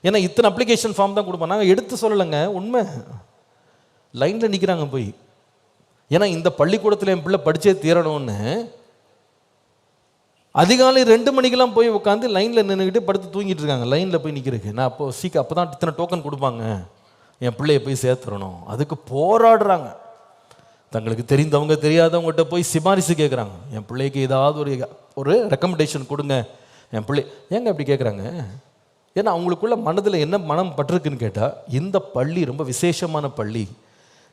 ஏன்னா இத்தனை அப்ளிகேஷன் ஃபார்ம் தான் கொடுப்போம். நாங்கள் எடுத்து சொல்லலைங்க, உண்மை. லைனில் நிற்கிறாங்க போய். ஏன்னா இந்த பள்ளிக்கூடத்தில் என் பிள்ளை படித்தே தீரணும்னு அதிகாலை 2 மணிக்கெல்லாம் போய் உட்காந்து லைனில் நின்றுக்கிட்டு படுத்து தூங்கிட்டு இருக்காங்க, லைனில் போய் நிற்கிறதுக்கு. நான் அப்போ தான் இத்தனை டோக்கன் கொடுப்பாங்க, என் பிள்ளைய போய் சேர்த்துடணும். அதுக்கு போராடுறாங்க. தங்களுக்கு தெரிந்தவங்க தெரியாதவங்ககிட்ட போய் சிபாரிசு கேட்குறாங்க, என் பிள்ளைக்கு ஏதாவது ஒரு ரெக்கமெண்டேஷன் கொடுங்க என் பிள்ளை. ஏங்க அப்படி கேட்குறாங்க? ஏன்னா அவங்களுக்குள்ள மனதில் என்ன மனம் பட்டிருக்குன்னு கேட்டால், இந்த பள்ளி ரொம்ப விசேஷமான பள்ளி,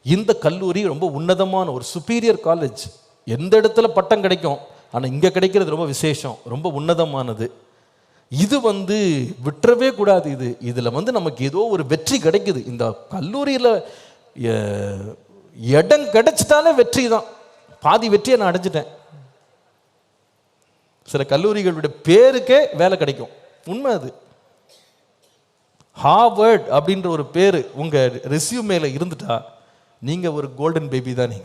இந்த கல்லூரி ரொம்ப உன்னதமான ஒரு சுப்பீரியர் காலேஜ், எந்த இடத்துல பட்டம் கிடைக்கும், ஆனால் இங்கே கிடைக்கிறது ரொம்ப விசேஷம், ரொம்ப உன்னதமானது, இது விட்டுறவே கூடாது, இதில் நமக்கு ஏதோ ஒரு வெற்றி கிடைக்குது, இந்த கல்லூரியில் இடம் கிடைச்சிட்டாலே வெற்றி தான், பாதி வெற்றியை நான் அடைஞ்சிட்டேன். சில கல்லூரிகளுடைய பேருக்கே வேலை கிடைக்கும், உண்மை அது. ஹார்வர்ட் அப்படின்ற ஒரு பேர் உங்க ரெஸ்யூமேல இருந்துட்டா நீங்க ஒரு கோல்டன் பேபி தான்.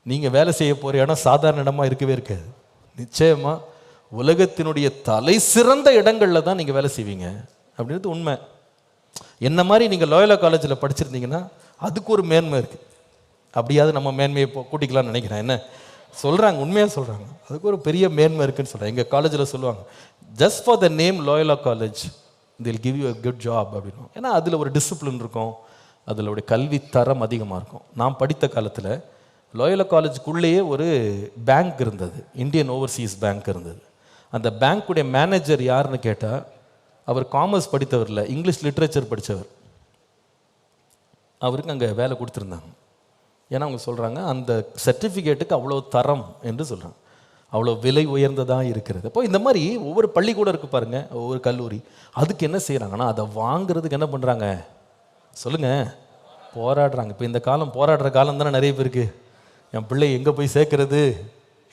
நீங்க வேலை செய்ய போற இடம் சாதாரண இடமா இருக்கவே இருக்காது. நிச்சயமா உலகத்தினுடைய தலை சிறந்த இடங்கள்ல தான் நீங்க வேலை செய்வீங்க அப்படின்றது உண்மை. என்ன மாதிரி நீங்க லோயோலா காலேஜில் படிச்சிருந்தீங்கன்னா அதுக்கு ஒரு மேன்மை இருக்கு. அப்படியாவது நம்ம மேன்மையை கூட்டிக்கலாம்னு நினைக்கிறேன். என்ன சொல்றாங்க, உண்மையா சொல்றாங்க, அதுக்கு ஒரு பெரிய மேன்மை இருக்குன்னு சொல்றாங்க. எங்க காலேஜில் சொல்லுவாங்க, just for the name Loyola college will give you a good job அப்படின்னு. ஏன்னா அதில் ஒரு டிசிப்ளின் இருக்கும், அதில் ஒரு கல்வி தரம் அதிகமாக இருக்கும். நான் படித்த காலத்தில் லோயோலா காலேஜுக்குள்ளேயே ஒரு பேங்க் இருந்தது, இந்தியன் ஓவர்சீஸ் பேங்க் இருந்தது. அந்த பேங்க்குடைய மேனேஜர் யாருன்னு கேட்டால் அவர் காமர்ஸ் படித்தவர் இல்லை, இங்கிலீஷ் லிட்ரேச்சர் படித்தவர். அவருக்கு அங்கே வேலை கொடுத்துருந்தாங்க. ஏன்னா அவங்க சொல்கிறாங்க அந்த சர்டிஃபிகேட்டுக்கு அவ்வளோ தரம் என்று சொல்கிறாங்க, அவ்வளோ விலை உயர்ந்ததாக இருக்கிறது. அப்போ இந்த மாதிரி ஒவ்வொரு பள்ளிக்கூடம் இருக்குது பாருங்கள், ஒவ்வொரு கல்லூரி, அதுக்கு என்ன செய்கிறாங்கன்னா அதை வாங்குறதுக்கு என்ன பண்ணுறாங்க சொல்லுங்கள், போராடுறாங்க. இப்போ இந்த காலம் போராடுற காலம் தானே நிறைய பேருக்கு. என் பிள்ளை எங்கே போய் சேர்க்கறது,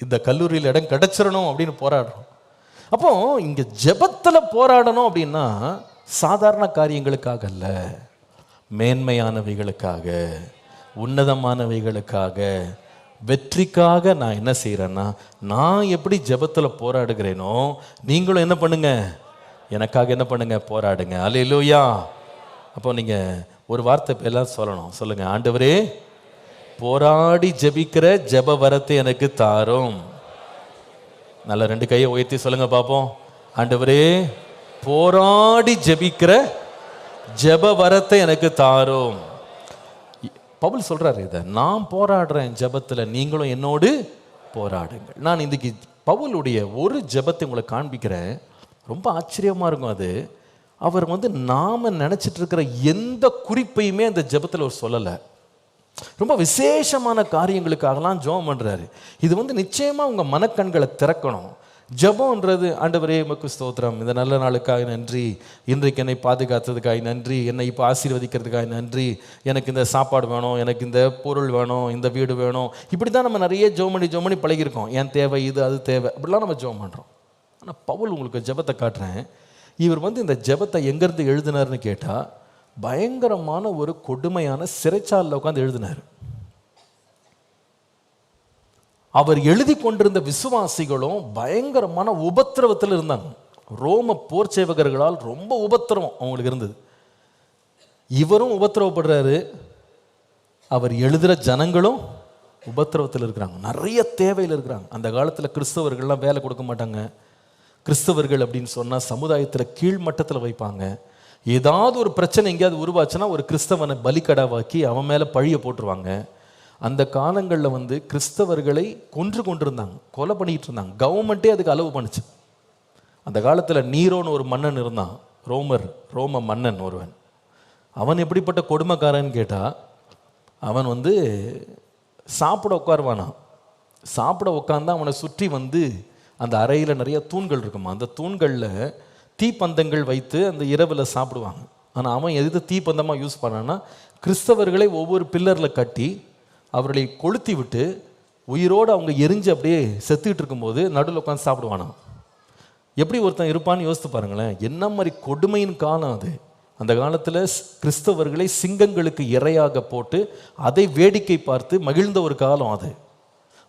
இந்த கல்லூரியில் இடம் கிடச்சிடணும் அப்படின்னு போராடுறோம். அப்போ இங்கே ஜெபத்தில் போராடணும் அப்படின்னா சாதாரண காரியங்களுக்காக அல்ல, மேன்மையானவைகளுக்காக, உன்னதமானவைகளுக்காக, வெற்றிக்காக நான் என்ன செய்கிறேன்னா, நான் எப்படி ஜெபத்தில் போராடுகிறேனோ நீங்களும் என்ன பண்ணுங்க, எனக்காக என்ன பண்ணுங்க, போராடுங்க. அல்லேலூயா. அப்போ நீங்கள் ஒரு வார்த்தை எல்லாம் சொல்லணும். சொல்லுங்க, ஆண்டவரே போராடி ஜெபிக்கிற ஜெப வரத்தை எனக்கு தாரும். நல்ல 2 கையை உயர்த்தி சொல்லுங்க பார்ப்போம். ஆண்டவரே போராடி ஜெபிக்கிற ஜெப வரத்தை எனக்கு தாரும். பவுல் சொல்றாரு, இதை நான் போராடுறேன் ஜெபத்தில், நீங்களும் என்னோடு போராடுங்கள். நான் இன்றைக்கி பவுலுடைய ஒரு ஜெபத்தை உங்களை காண்பிக்கிறேன், ரொம்ப ஆச்சரியமாக இருக்கும். அது அவர் நாம் நினச்சிட்டு இருக்கிற எந்த குறிப்பையுமே அந்த ஜெபத்தில் அவர் சொல்லலை. ரொம்ப விசேஷமான காரியங்களுக்காகலாம் ஜெபம் பண்ணுறாரு. இது நிச்சயமாக உங்கள் மனக்கண்களை திறக்கணும். ஜெபம்ன்றது, ஆண்டவரே உமக்கு ஸ்தோத்திரம், இந்த நல்ல நாளுக்காக நன்றி, இன்றைக்கு என்னை பாதுகாத்ததுக்காக நன்றி, என்னை இப்போ ஆசீர்வதிக்கிறதுக்காக நன்றி, எனக்கு இந்த சாப்பாடு வேணும், எனக்கு இந்த பொருள் வேணும், இந்த வீடு வேணும். இப்படி தான் நம்ம நிறைய ஜெபம் பண்ணி பழகிருக்கோம். என் தேவை இது, அது தேவை, அப்படிலாம் நம்ம ஜெபம் பண்ணுறோம். ஆனால் பவுல் உங்களுக்கு ஜெபத்தை காட்டுறேன். இவர் இந்த ஜெபத்தை எங்கேருந்து எழுதினார்னு கேட்டால், பயங்கரமான ஒரு கொடுமையான சிறைச்சாலையில் உட்காந்து எழுதினார். அவர் எழுதி கொண்டிருந்த விசுவாசிகளும் பயங்கரமான உபத்திரவத்தில் இருந்தாங்க. ரோம போர் சேவகர்களால் ரொம்ப உபத்திரவம் அவங்களுக்கு இருந்தது. இவரும் உபத்திரவப்படுறாரு, அவர் எழுதுகிற ஜனங்களும் உபத்திரவத்தில் இருக்கிறாங்க, நிறைய தேவையில் இருக்கிறாங்க. அந்த காலத்தில் கிறிஸ்தவர்கள்லாம் வேலை கொடுக்க மாட்டாங்க. கிறிஸ்தவர்கள் அப்படின்னு சொன்னால் சமுதாயத்தில் கீழ்மட்டத்தில் வைப்பாங்க. ஏதாவது ஒரு பிரச்சனை எங்கேயாவது உருவாச்சுன்னா ஒரு கிறிஸ்தவனை பலிக்கடாவாக்கி அவன் மேலே பழிய போட்டுருவாங்க. அந்த காலங்களில் கிறிஸ்தவர்களை கொண்டிருந்தாங்க, கொலை பண்ணிக்கிட்டு இருந்தாங்க. கவர்மெண்ட்டே அதுக்கு அலோவ் பண்ணுச்சு. அந்த காலத்தில் நீரோன்னு ஒரு மன்னன் இருந்தான், ரோம மன்னன் ஒருவன். அவன் எப்படிப்பட்ட கொடுமைக்காரன்னு கேட்டால், அவன் சாப்பிட உட்காருவானா, சாப்பிட உட்காந்தா அவனை சுற்றி அந்த அறையில் நிறைய தூண்கள் இருக்குமா, அந்த தூண்களில் தீப்பந்தங்கள் வைத்து அந்த இரவில் சாப்பிடுவாங்க. ஆனால் அவன் எது தீப்பந்தமாக யூஸ் பண்ணான்னா, கிறிஸ்தவர்களை ஒவ்வொரு பில்லரில் கட்டி அவர்களை கொளுத்தி விட்டு உயிரோடு அவங்க எரிஞ்சு அப்படியே செத்துக்கிட்டு இருக்கும்போது நடுவில் உட்காந்து சாப்பிடுவானா. எப்படி ஒருத்தன் இருப்பான்னு யோசித்து பாருங்களேன். என்ன மாதிரி கொடுமையின் காலம் அது. அந்த காலத்தில் கிறிஸ்தவர்களை சிங்கங்களுக்கு இரையாக போட்டு அதை வேடிக்கை பார்த்து மகிழ்ந்த ஒரு காலம் அது.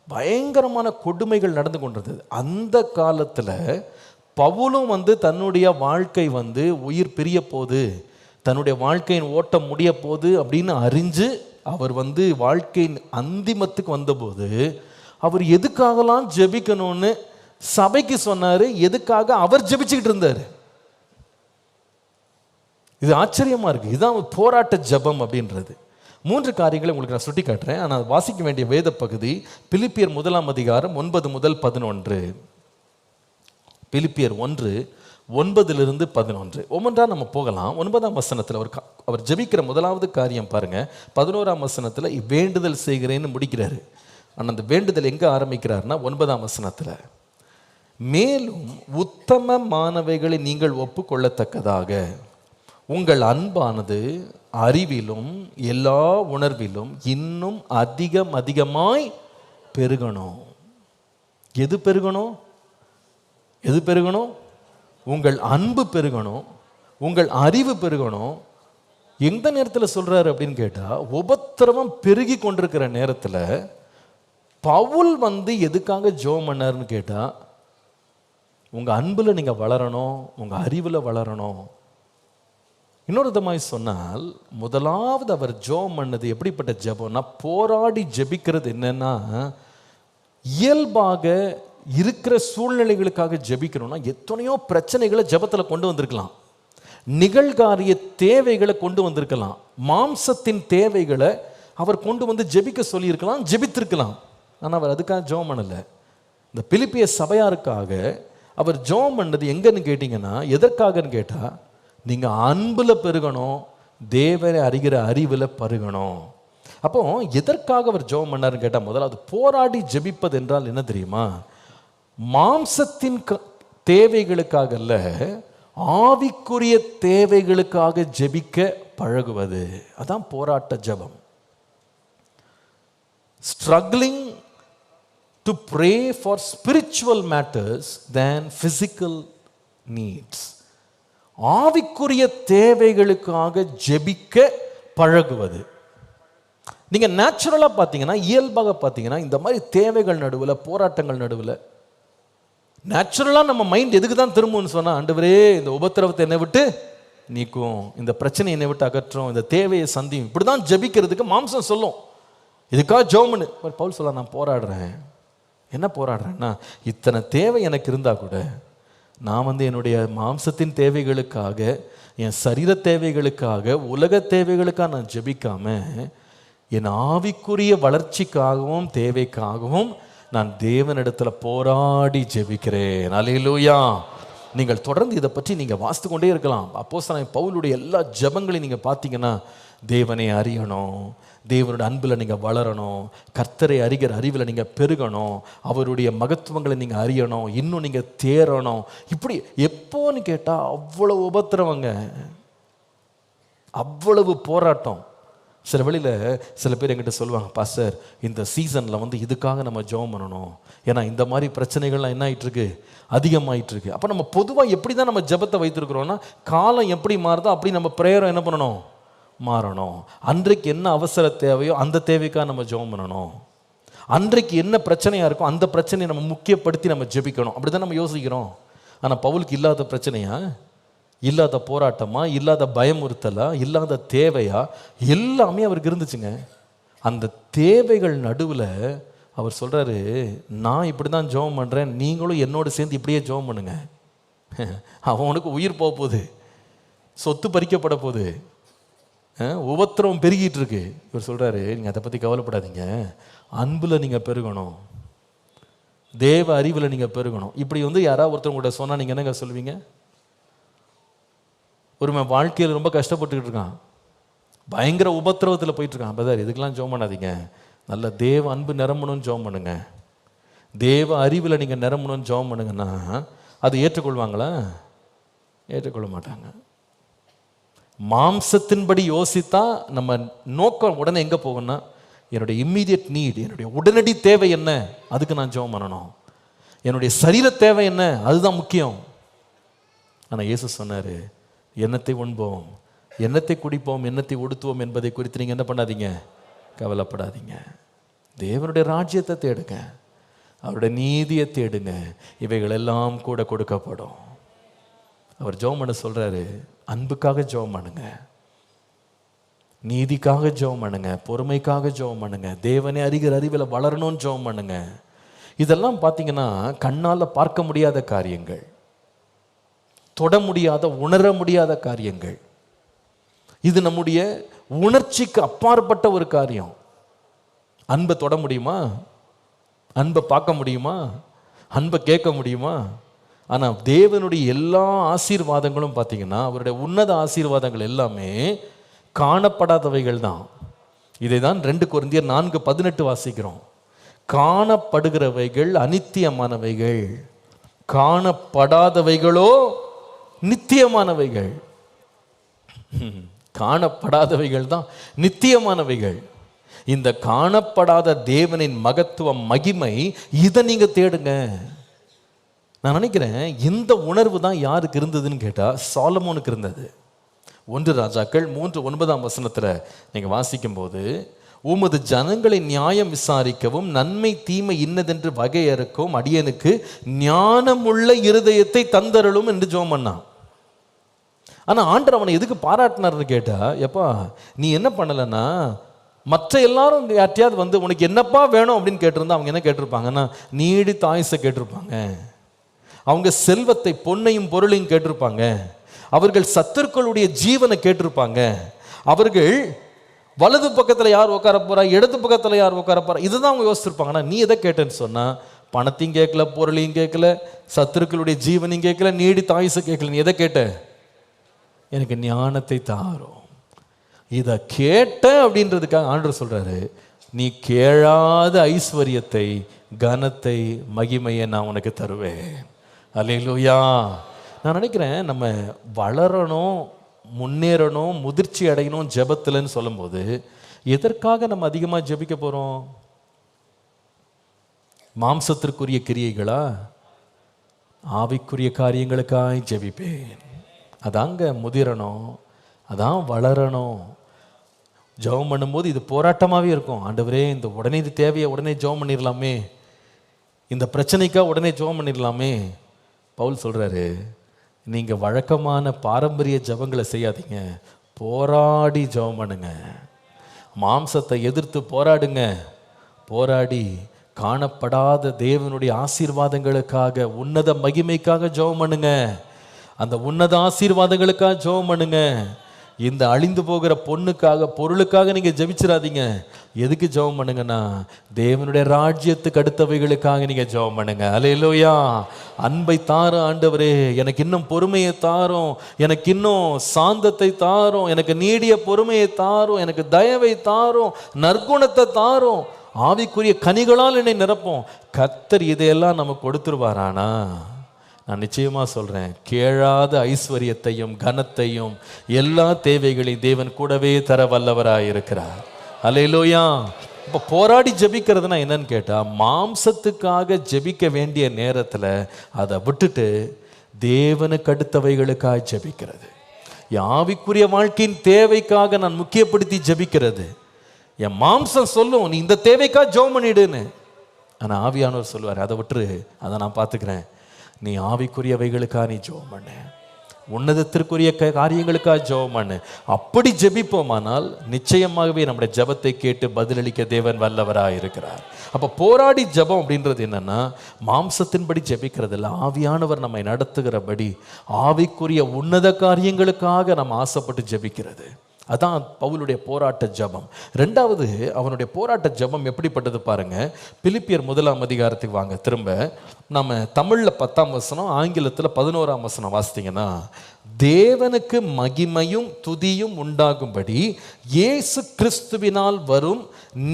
பயங்கரமான கொடுமைகள் நடந்து கொண்டிருந்தது. அந்த காலத்தில் பவுலும் தன்னுடைய வாழ்க்கை உயிர் பிரிய போது, தன்னுடைய வாழ்க்கையின் ஓட்டம் முடிய போது அப்படின்னு அறிஞ்சு அவர் வாழ்க்கையின் அந்திமத்துக்கு வந்தபோது அவர் எதுக்காகலாம் ஜெபிக்கணும்னு சபைக்கு சொன்னார். எதுக்காக அவர் ஜெபிச்சுக்கிட்டு இருந்தார். இது ஆச்சரியமா இருக்கு. இதுதான் போராட்ட ஜெபம் அப்படின்றது. 3 காரியங்களை உங்களுக்கு நான் சுட்டி காட்டுறேன். ஆனால் வாசிக்க வேண்டிய வேத பகுதி பிலிப்பியர் 1 அதிகாரம் 9 முதல் 11. பிலிப்பியர் 1:9-11. ஒவ்வொன்றா நம்ம போகலாம். 9ஆம் வசனத்தில் அவர் ஜெபிக்கிற முதலாவது காரியம் பாருங்க. 11ஆம் வசனத்தில் வேண்டுதல் செய்கிறேன்னு முடிக்கிறாரு. ஆனால் அந்த வேண்டுதல் எங்கே ஆரம்பிக்கிறார்னா 9ஆம் வசனத்தில், மேலும் உத்தமமானவைகளை நீங்கள் ஒப்புக்கொள்ளத்தக்கதாக உங்கள் அன்பானது அறிவிலும் எல்லா உணர்விலும் இன்னும் அதிகமாய் பெருகணும். எது பெருகணும்? உங்கள் அன்பு பெருகணும், உங்கள் அறிவு பெருகணும். எந்த நேரத்தில் சொல்றாரு அப்படின்னு கேட்டால், உபத்திரவம் பெருகி கொண்டிருக்கிற நேரத்தில் பவுல் எதுக்காக ஜெபம் பண்ணாருன்னு கேட்டா, உங்க அன்புல நீங்க வளரணும், உங்க அறிவுல வளரணும். இன்னொரு விதமாய் சொன்னால், முதலாவது அவர் ஜெபம் பண்ணது எப்படிப்பட்ட ஜெபம்னா, போராடி ஜெபிக்கிறது என்னன்னா, இயல்பாக இருக்கிற சூழ்நிலைகளுக்காக ஜெபிக்கணும்னா எத்தனையோ பிரச்சனைகளை ஜெபத்துல கொண்டு வந்திருக்கலாம், நிகழ்காரிய தேவைகளை கொண்டு வந்திருக்கலாம், மாம்சத்தின் தேவைகளை அவர் கொண்டு வந்து ஜெபிக்க சொல்லியிருக்கலாம், ஜெபித்திருக்கலாம். ஆனால் அவர் அதுக்காக ஜெபம் பண்ணல. இந்த பிலிப்பிய சபையாருக்காக அவர் ஜெபம் பண்ணது எங்கன்னு கேட்டீங்கன்னா, எதற்காகன்னு கேட்டா, நீங்க அன்புல பெருகணும், தேவனை அறிகிற அறிவுல பருகணும். அப்போ எதற்காக அவர் ஜெபம் பண்ணாருன்னு கேட்டா, முதலாவது போராடி ஜெபிப்பது என்றால் என்ன தெரியுமா? மாம்சத்தின் தேவைகளுக்காக அல்ல, ஆவிக்குரிய தேவைகளுக்காக ஜெபிக்க பழகுவது. அதான் போராட்ட ஜெபம். Struggling to pray for spiritual matters than physical needs. ஆவிக்குரிய தேவைகளுக்காக ஜெபிக்க பழகுவது. நீங்க நேச்சுரலா பார்த்தீங்கன்னா, இயல்பாக பார்த்தீங்கன்னா, இந்த மாதிரி தேவைகள் நடுவில், போராட்டங்கள் நடுவில் நேச்சுரலா நம்ம மைண்ட் எதுக்கு தான் திரும்பும்னு சொன்னா, ஆண்டவரே இந்த உபத்திரவத்தை என்னை விட்டு நீக்கும், இந்த பிரச்சனை என்னை விட்டு அகற்றும், இந்த தேவையை சந்தியும், இப்படிதான் ஜெபிக்கிறதுக்கு மாம்சம் சொல்லும். இதுக்காக ஜெபம்னு பவுல் சொல்ல, நான் போராடுறேன். என்ன போராடுறேன்னா, இத்தனை தேவை எனக்கு இருந்தா கூட நான் என்னுடைய மாம்சத்தின் தேவைகளுக்காக, என் சரீர தேவைகளுக்காக, உலக தேவைகளுக்காக நான் ஜெபிக்காம, என் ஆவிக்குரிய வளர்ச்சிக்காகவும் தேவைக்காகவும் நான் தேவனிடத்துல போராடி ஜெபிக்கிறேன். அல்லேலூயா. நீங்கள் தொடர்ந்து இதை பற்றி நீங்க வாசித்து கொண்டே இருக்கலாம். அப்போஸ்தலனாகிய பவுலுடைய எல்லா ஜெபங்களையும் நீங்க பார்த்தீங்கன்னா, தேவனை அறியணும், தேவனுடைய அன்புல நீங்க வளரணும், கர்த்தரை அறிகிற அறிவில் நீங்க பெருகணும், அவருடைய மகத்துவங்களை நீங்க அறியணும், இன்னும் நீங்க தேறணும். இப்படி எப்போன்னு கேட்டா, அவ்வளவு உபத்திரவங்க, அவ்வளவு போராட்டம். சில வழியில் சில பேர் என்கிட்ட சொல்லுவாங்க, பாஸ்டர் இந்த சீசனில் இதுக்காக நம்ம ஜெபம் பண்ணணும், ஏன்னா இந்த மாதிரி பிரச்சனைகள்லாம் என்ன ஆகிட்டு இருக்கு, அதிகமாகிட்டு இருக்கு. அப்போ நம்ம பொதுவாக எப்படி தான் நம்ம ஜெபத்தை வைத்திருக்கிறோம்னா, காலம் எப்படி மாறுதோ அப்படி நம்ம பிரேயரை என்ன பண்ணணும், மாறணும். அன்றைக்கு என்ன அவசர தேவையோ அந்த தேவைக்காக நம்ம ஜெபம் பண்ணணும். அன்றைக்கு என்ன பிரச்சனையாக இருக்கோ அந்த பிரச்சனையை நம்ம முக்கியப்படுத்தி நம்ம ஜெபிக்கணும். அப்படி தான் நம்ம யோசிக்கிறோம். ஆனால் பவுலுக்கு இல்லாத பிரச்சனையா, இல்லாத போராட்டமா, இல்லாத பயமுறுத்தலா, இல்லாத தேவையா, எல்லாமே அவருக்கு இருந்துச்சுங்க. அந்த தேவைகள் நடுவில் அவர் சொல்றாரு, நான் இப்படி தான் ஜெபம் பண்ணுறேன், நீங்களும் என்னோடு சேர்ந்து இப்படியே ஜெபம் பண்ணுங்க. அவனுக்கு உயிர் போக போகுது, சொத்து பறிக்கப்பட போகுது, உபத்திரவம் பெருகிட்டு இருக்கு. இவர் சொல்றாரு, நீங்கள் அதை பற்றி கவலைப்படாதீங்க, அன்புல நீங்கள் பெருகணும், தேவ அறிவில் நீங்கள் பெருகணும். இப்படி யாராவது ஒருத்தவங்க கூட சொன்னால் நீங்கள் என்னங்க சொல்லுவீங்க? ஒரு வாழ்க்கையில் ரொம்ப கஷ்டப்பட்டுக்கிட்டு இருக்கான், பயங்கர உபத்திரவத்தில் போயிட்டு இருக்கான், பதர் இதுக்கெல்லாம் ஜெபம் பண்ணாதீங்க, நல்ல தேவ அன்பு நிரம்பணும்னு ஜெபம் பண்ணுங்க, தேவ அறிவில் நீங்கள் நிரம்பணும்னு ஜெபம் பண்ணுங்கன்னா அது ஏற்றுக்கொள்வாங்களா? ஏற்றுக்கொள்ள மாட்டாங்க. மாம்சத்தின்படி யோசித்தா நம்ம நோக்கம் உடனே எங்கே போகும்னா, என்னுடைய இம்மீடியட் நீட், என்னுடைய உடனடி தேவை என்ன, அதுக்கு நான் ஜெபம் பண்ணணும், என்னுடைய சரீர தேவை என்ன, அதுதான் முக்கியம். ஆனால் இயேசு சொன்னார், எண்ணத்தை உண்போம், எண்ணத்தை குடிப்போம், எண்ணத்தை உடுத்துவோம் என்பதை குறித்து நீங்கள் என்ன பண்ணாதீங்க, கவலைப்படாதீங்க. தேவனுடைய ராஜ்யத்தை தேடுங்க, அவருடைய நீதியை தேடுங்க, இவைகள் எல்லாம் கூட கொடுக்கப்படும். அவர் ஜெபம் பண்ண சொல்றாரு, அன்புக்காக ஜெபம் பண்ணுங்க, நீதிக்காக ஜெபம் பண்ணுங்க, பொறுமைக்காக ஜெபம் பண்ணுங்க, தேவனை அறிகிற அறிவில் வளரணும்னு ஜெபம் பண்ணுங்க. இதெல்லாம் பார்த்தீங்கன்னா கண்ணால் பார்க்க முடியாத காரியங்கள், தொட முடியாத, உணர முடியாத காரியங்கள். இது நம்முடைய உணர்ச்சிக்கு அப்பாற்பட்ட ஒரு காரியம். அன்பை தொட முடியுமா? அன்பை பார்க்க முடியுமா? அன்பை கேட்க முடியுமா? ஆனால் தேவனுடைய எல்லா ஆசீர்வாதங்களும் பார்த்தீங்கன்னா, அவருடைய உன்னத ஆசீர்வாதங்கள் எல்லாமே காணப்படாதவைகள் தான். இதை தான் 2 கொரிந்தியர் 4:18 வாசிக்கிறோம். காணப்படுகிறவைகள் அநித்தியமானவைகள், காணப்படாதவைகளோ நித்தியமானவைகள். காணப்படாதவைகள் தான் நித்தியமானவைகள். இந்த காணப்படாத தேவனின் மகத்துவம், மகிமை, இதை நீங்க தேடுங்க. நான் நினைக்கிறேன் இந்த உணர்வு தான் யாருக்கு இருந்ததுன்னு கேட்டா, சாலமோனுக்கு இருந்தது. 1 ராஜாக்கள் 3:9 நீங்க வாசிக்கும் போது, உமது ஜனங்களை நியாயம் விசாரிக்கவும் நன்மை தீமை இன்னதென்று வகையறுக்கவும் அடியனுக்கு ஞானமுள்ள இருதயத்தை தந்தருளும் என்று ஜெபம் பண்ணான். ஆனா ஆண்டவர் அவனை எதுக்கு பாராட்டினார்னு கேட்டா, எப்பா நீ என்ன பண்ணலன்னா, மற்ற எல்லாரும் யார்ட்டையாவது வந்து உனக்கு என்னப்பா வேணும் அப்படின்னு கேட்டிருந்தா அவங்க என்ன கேட்டிருப்பாங்கன்னா, நீடித்த ஆயுசை கேட்டிருப்பாங்க, அவங்க செல்வத்தை பொன்னையும் பொருளையும் கேட்டிருப்பாங்க, அவர்கள் சத்துருக்களுடைய ஜீவனை கேட்டிருப்பாங்க, அவர்கள் வலது பக்கத்தில் யார் உட்கார போறா, இடது பக்கத்தில் யார் உட்கார போறா, இதுதான் அவங்க யோசிச்சிருப்பாங்க. ஆனால் நீ எதை கேட்டேன்னு சொன்னா, பணத்தையும் கேட்கல, பொருளையும் கேட்கல, சத்துருக்களுடைய ஜீவனையும் கேட்கல, நீடித்த ஆயுசை கேட்கல. நீ எதை கேட்ட? எனக்கு ஞானத்தை தாரும். இதை கேட்ட அப்படின்றதுக்காக ஆண்டவர் சொல்றாரு, நீ கேளாத ஐஸ்வர்யத்தை, கனத்தை, மகிமையை நான் உனக்கு தருவேன். அல்லேலூயா. நான் நினைக்கிறேன் நம்ம வளரணும், முன்னேறணும், முதிர்ச்சி அடையணும் ஜெபத்தில்னு சொல்லும்போது எதற்காக நம்ம அதிகமாக ஜெபிக்க போகிறோம்? மாம்சத்திற்குரிய கிரியைகளா? ஆவிக்குரிய காரியங்களுக்காய் ஜெபிப்பேன். அதாங்க முதிரணும், அதான் வளரணும். ஜெபம் பண்ணும்போது இது போராட்டமாகவே இருக்கும். ஆண்டவரே இந்த உடனே இது தேவையை உடனே ஜெபம் பண்ணிடலாமே, இந்த பிரச்சனைக்காக உடனே ஜெபம் பண்ணிடலாமே. பவுல் சொல்கிறாரு, நீங்கள் வழக்கமான பாரம்பரிய ஜெபங்களை செய்யாதீங்க, போராடி ஜெபம் பண்ணுங்க, மாம்சத்தை எதிர்த்து போராடுங்க, போராடி காணப்படாத தேவனுடைய ஆசீர்வாதங்களுக்காக, உன்னத மகிமைக்காக ஜெபம் பண்ணுங்க. அந்த உன்னத ஆசீர்வாதங்களுக்காக ஜெபம் பண்ணுங்க. இந்த அழிந்து போகிற பொண்ணுக்காக, பொருளுக்காக நீங்கள் ஜெபிச்சிடாதீங்க. எதுக்கு ஜெபம் பண்ணுங்கன்னா, தேவனுடைய ராஜ்யத்துக்கு அடுத்தவைகளுக்காக நீங்கள் ஜெபம் பண்ணுங்க. அல்லேலூயா. அன்பை தாரும் ஆண்டவரே, எனக்கு இன்னும் பொறுமையை தாரும், எனக்கு இன்னும் சாந்தத்தை தாரும், எனக்கு நீடிய பொறுமையை தாரும், எனக்கு தயவை தாரும், நற்குணத்தை தாரும், ஆவிக்குரிய கனிகளால் என்னை நிரப்போம். கர்த்தர் இதையெல்லாம் நமக்கு கொடுத்துருவாரானா, நான் நிச்சயமாக சொல்கிறேன், கேளாத ஐஸ்வர்யத்தையும் கனத்தையும் எல்லா தேவைகளையும் தேவன் கூடவே தர வல்லவராக இருக்கிறார். அல்லேலூயா. இப்போ போராடி ஜெபிக்கிறதுனா என்னன்னு கேட்டால், மாம்சத்துக்காக ஜெபிக்க வேண்டிய நேரத்தில் அதை விட்டுட்டு தேவனுக்கு அடுத்தவைகளுக்காக ஜெபிக்கிறது. ஆவிக்குரிய வாழ்க்கையின் தேவைக்காக நான் முக்கியப்படுத்தி ஜெபிக்கிறது. என் மாம்சம் சொல்லும் நீ இந்த தேவைக்காக ஜெபம் பண்ணிடுன்னு, ஆனால் ஆவியானவர் சொல்லுவார், அதை விட்டுரு, அதை நான் பார்த்துக்கிறேன், நீ ஆவிக்குரியவைகளுக்காக நீ ஜெபம் பண்ணு, உன்னதத்திற்குரிய காரியங்களுக்காக ஜெபம் பண்ணு. அப்படி ஜெபிப்போமானால் நிச்சயமாகவே நம்முடைய ஜெபத்தை கேட்டு பதிலளிக்க தேவன் வல்லவராக இருக்கிறார். அப்போ போராடி ஜெபம் அப்படின்றது என்னன்னா, மாம்சத்தின்படி ஜெபிக்கிறது இல்லை, ஆவியானவர் நம்மை நடத்துகிறபடி ஆவிக்குரிய உன்னத காரியங்களுக்காக நம்ம ஆசைப்பட்டு ஜெபிக்கிறது. அதான் பவுலுடைய போராட்ட ஜெபம். ரெண்டாவது, அவனுடைய போராட்ட ஜெபம் எப்படிப்பட்டது பாருங்க. பிலிப்பியர் 1ஆம் அதிகாரத்துக்கு வாங்க. திரும்ப நம்ம தமிழில் 10ஆம் வசனம், ஆங்கிலத்தில் 11ஆம் வசனம் வாசித்தீங்கன்னா, தேவனுக்கு மகிமையும் துதியும் உண்டாகும்படி இயேசு கிறிஸ்துவினால் வரும்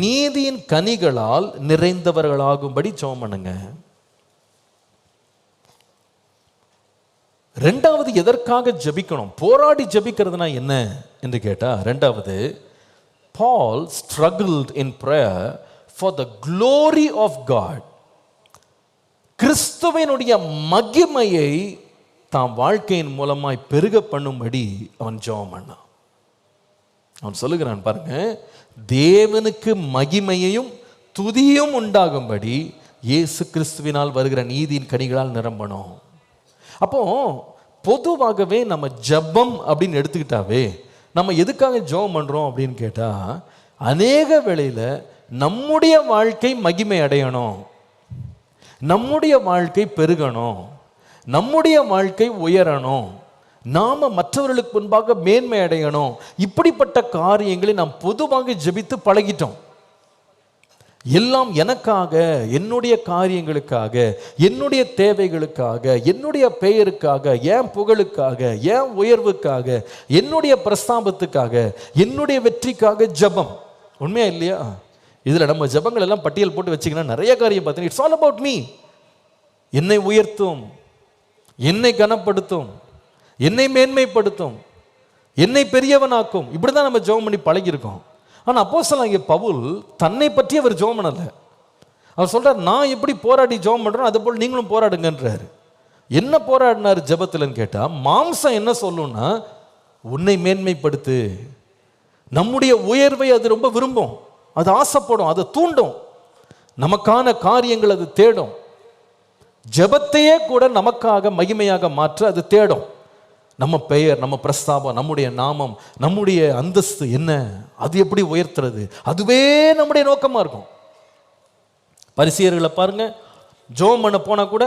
நீதியின் கனிகளால் நிறைந்தவர்களாகும்படி ஜெபம் பண்ணுங்க. ரெண்டாவது, எதற்காக ஜெபிக்கணும், போராடி ஜெபிக்கிறதுனா என்ன என்று கேட்டா, ரெண்டாவது, Paul struggled in prayer for the glory of God. கிறிஸ்துவினுடைய மகிமையை தாம் வாழ்க்கையின் மூலமாய் பெருக பண்ணும்படி அவன் ஜெபம் பண்ணான். அவன் சொல்லுகிறான் பாருங்க, தேவனுக்கு மகிமையையும் துதியும் உண்டாகும்படி இயேசு கிறிஸ்துவினால் வருகிற நீதியின் கனிகளால் நிரம்பணும். அப்போ பொதுவாகவே நம்ம ஜெபம் அப்படின்னு எடுத்துக்கிட்டாவே, நம்ம எதுக்காக ஜெபம் பண்ணுறோம் அப்படின்னு கேட்டால், அநேக வேளையில் நம்முடைய வாழ்க்கை மகிமை அடையணும், நம்முடைய வாழ்க்கை பெருகணும், நம்முடைய வாழ்க்கை உயரணும், நாம் மற்றவர்களுக்கு முன்பாக மேன்மை அடையணும். இப்படிப்பட்ட காரியங்களை நாம் பொதுவாக ஜெபித்து பழகிட்டோம். எல்லாம் எனக்காக, என்னுடைய காரியங்களுக்காக, என்னுடைய தேவைகளுக்காக, என்னுடைய பெயருக்காக, என் புகழுக்காக, என் உயர்வுக்காக, என்னுடைய பிரஸ்தாபத்துக்காக, என்னுடைய வெற்றிக்காக ஜெபம். உண்மையா இல்லையா? இதில் நம்ம ஜெபங்கள் எல்லாம் பட்டியல் போட்டு வச்சிங்கன்னா நிறைய காரியம் பார்த்தீங்கன்னா, இட்ஸ் ஆல் அபவுட் மீ. என்னை உயர்த்தும், என்னை கனப்படுத்தும், என்னை மேன்மைப்படுத்தும், என்னை பெரியவனாக்கும். இப்படி தான் நம்ம ஜெபம் பண்ணி பழகியிருக்கோம். ஆனால் அப்போஸ்தலனாகிய பவுல் தன்னை பற்றி அவர் ஜெபம் பண்ணல. அவர் சொல்றார், நான் எப்படி போராடி ஜெபம் பண்றேன் அதே போல் நீங்களும் போராடுங்கன்றாரு. என்ன போராடினார் ஜெபத்தில்னு கேட்டா, மாம்சம் என்ன சொல்லும்னா, உன்னை மேன்மைப்படுத்து, நம்முடைய உயர்வை அது ரொம்ப விரும்பும். அது ஆசைப்படும், அதை தூண்டும், நமக்கான காரியங்கள் அது தேடும். ஜெபத்தையே கூட நமக்காக மகிமையாக மாற்ற அது தேடும். நம்ம பெயர், நம்ம பிரஸ்தாபம், நம்முடைய நாமம், நம்முடைய அந்தஸ்து என்ன, அது எப்படி உயர்த்துறது, அதுவே நம்முடைய நோக்கமாக இருக்கும். பரிசேயர்களை பாருங்க, ஜெபம் பண்ண போனால் கூட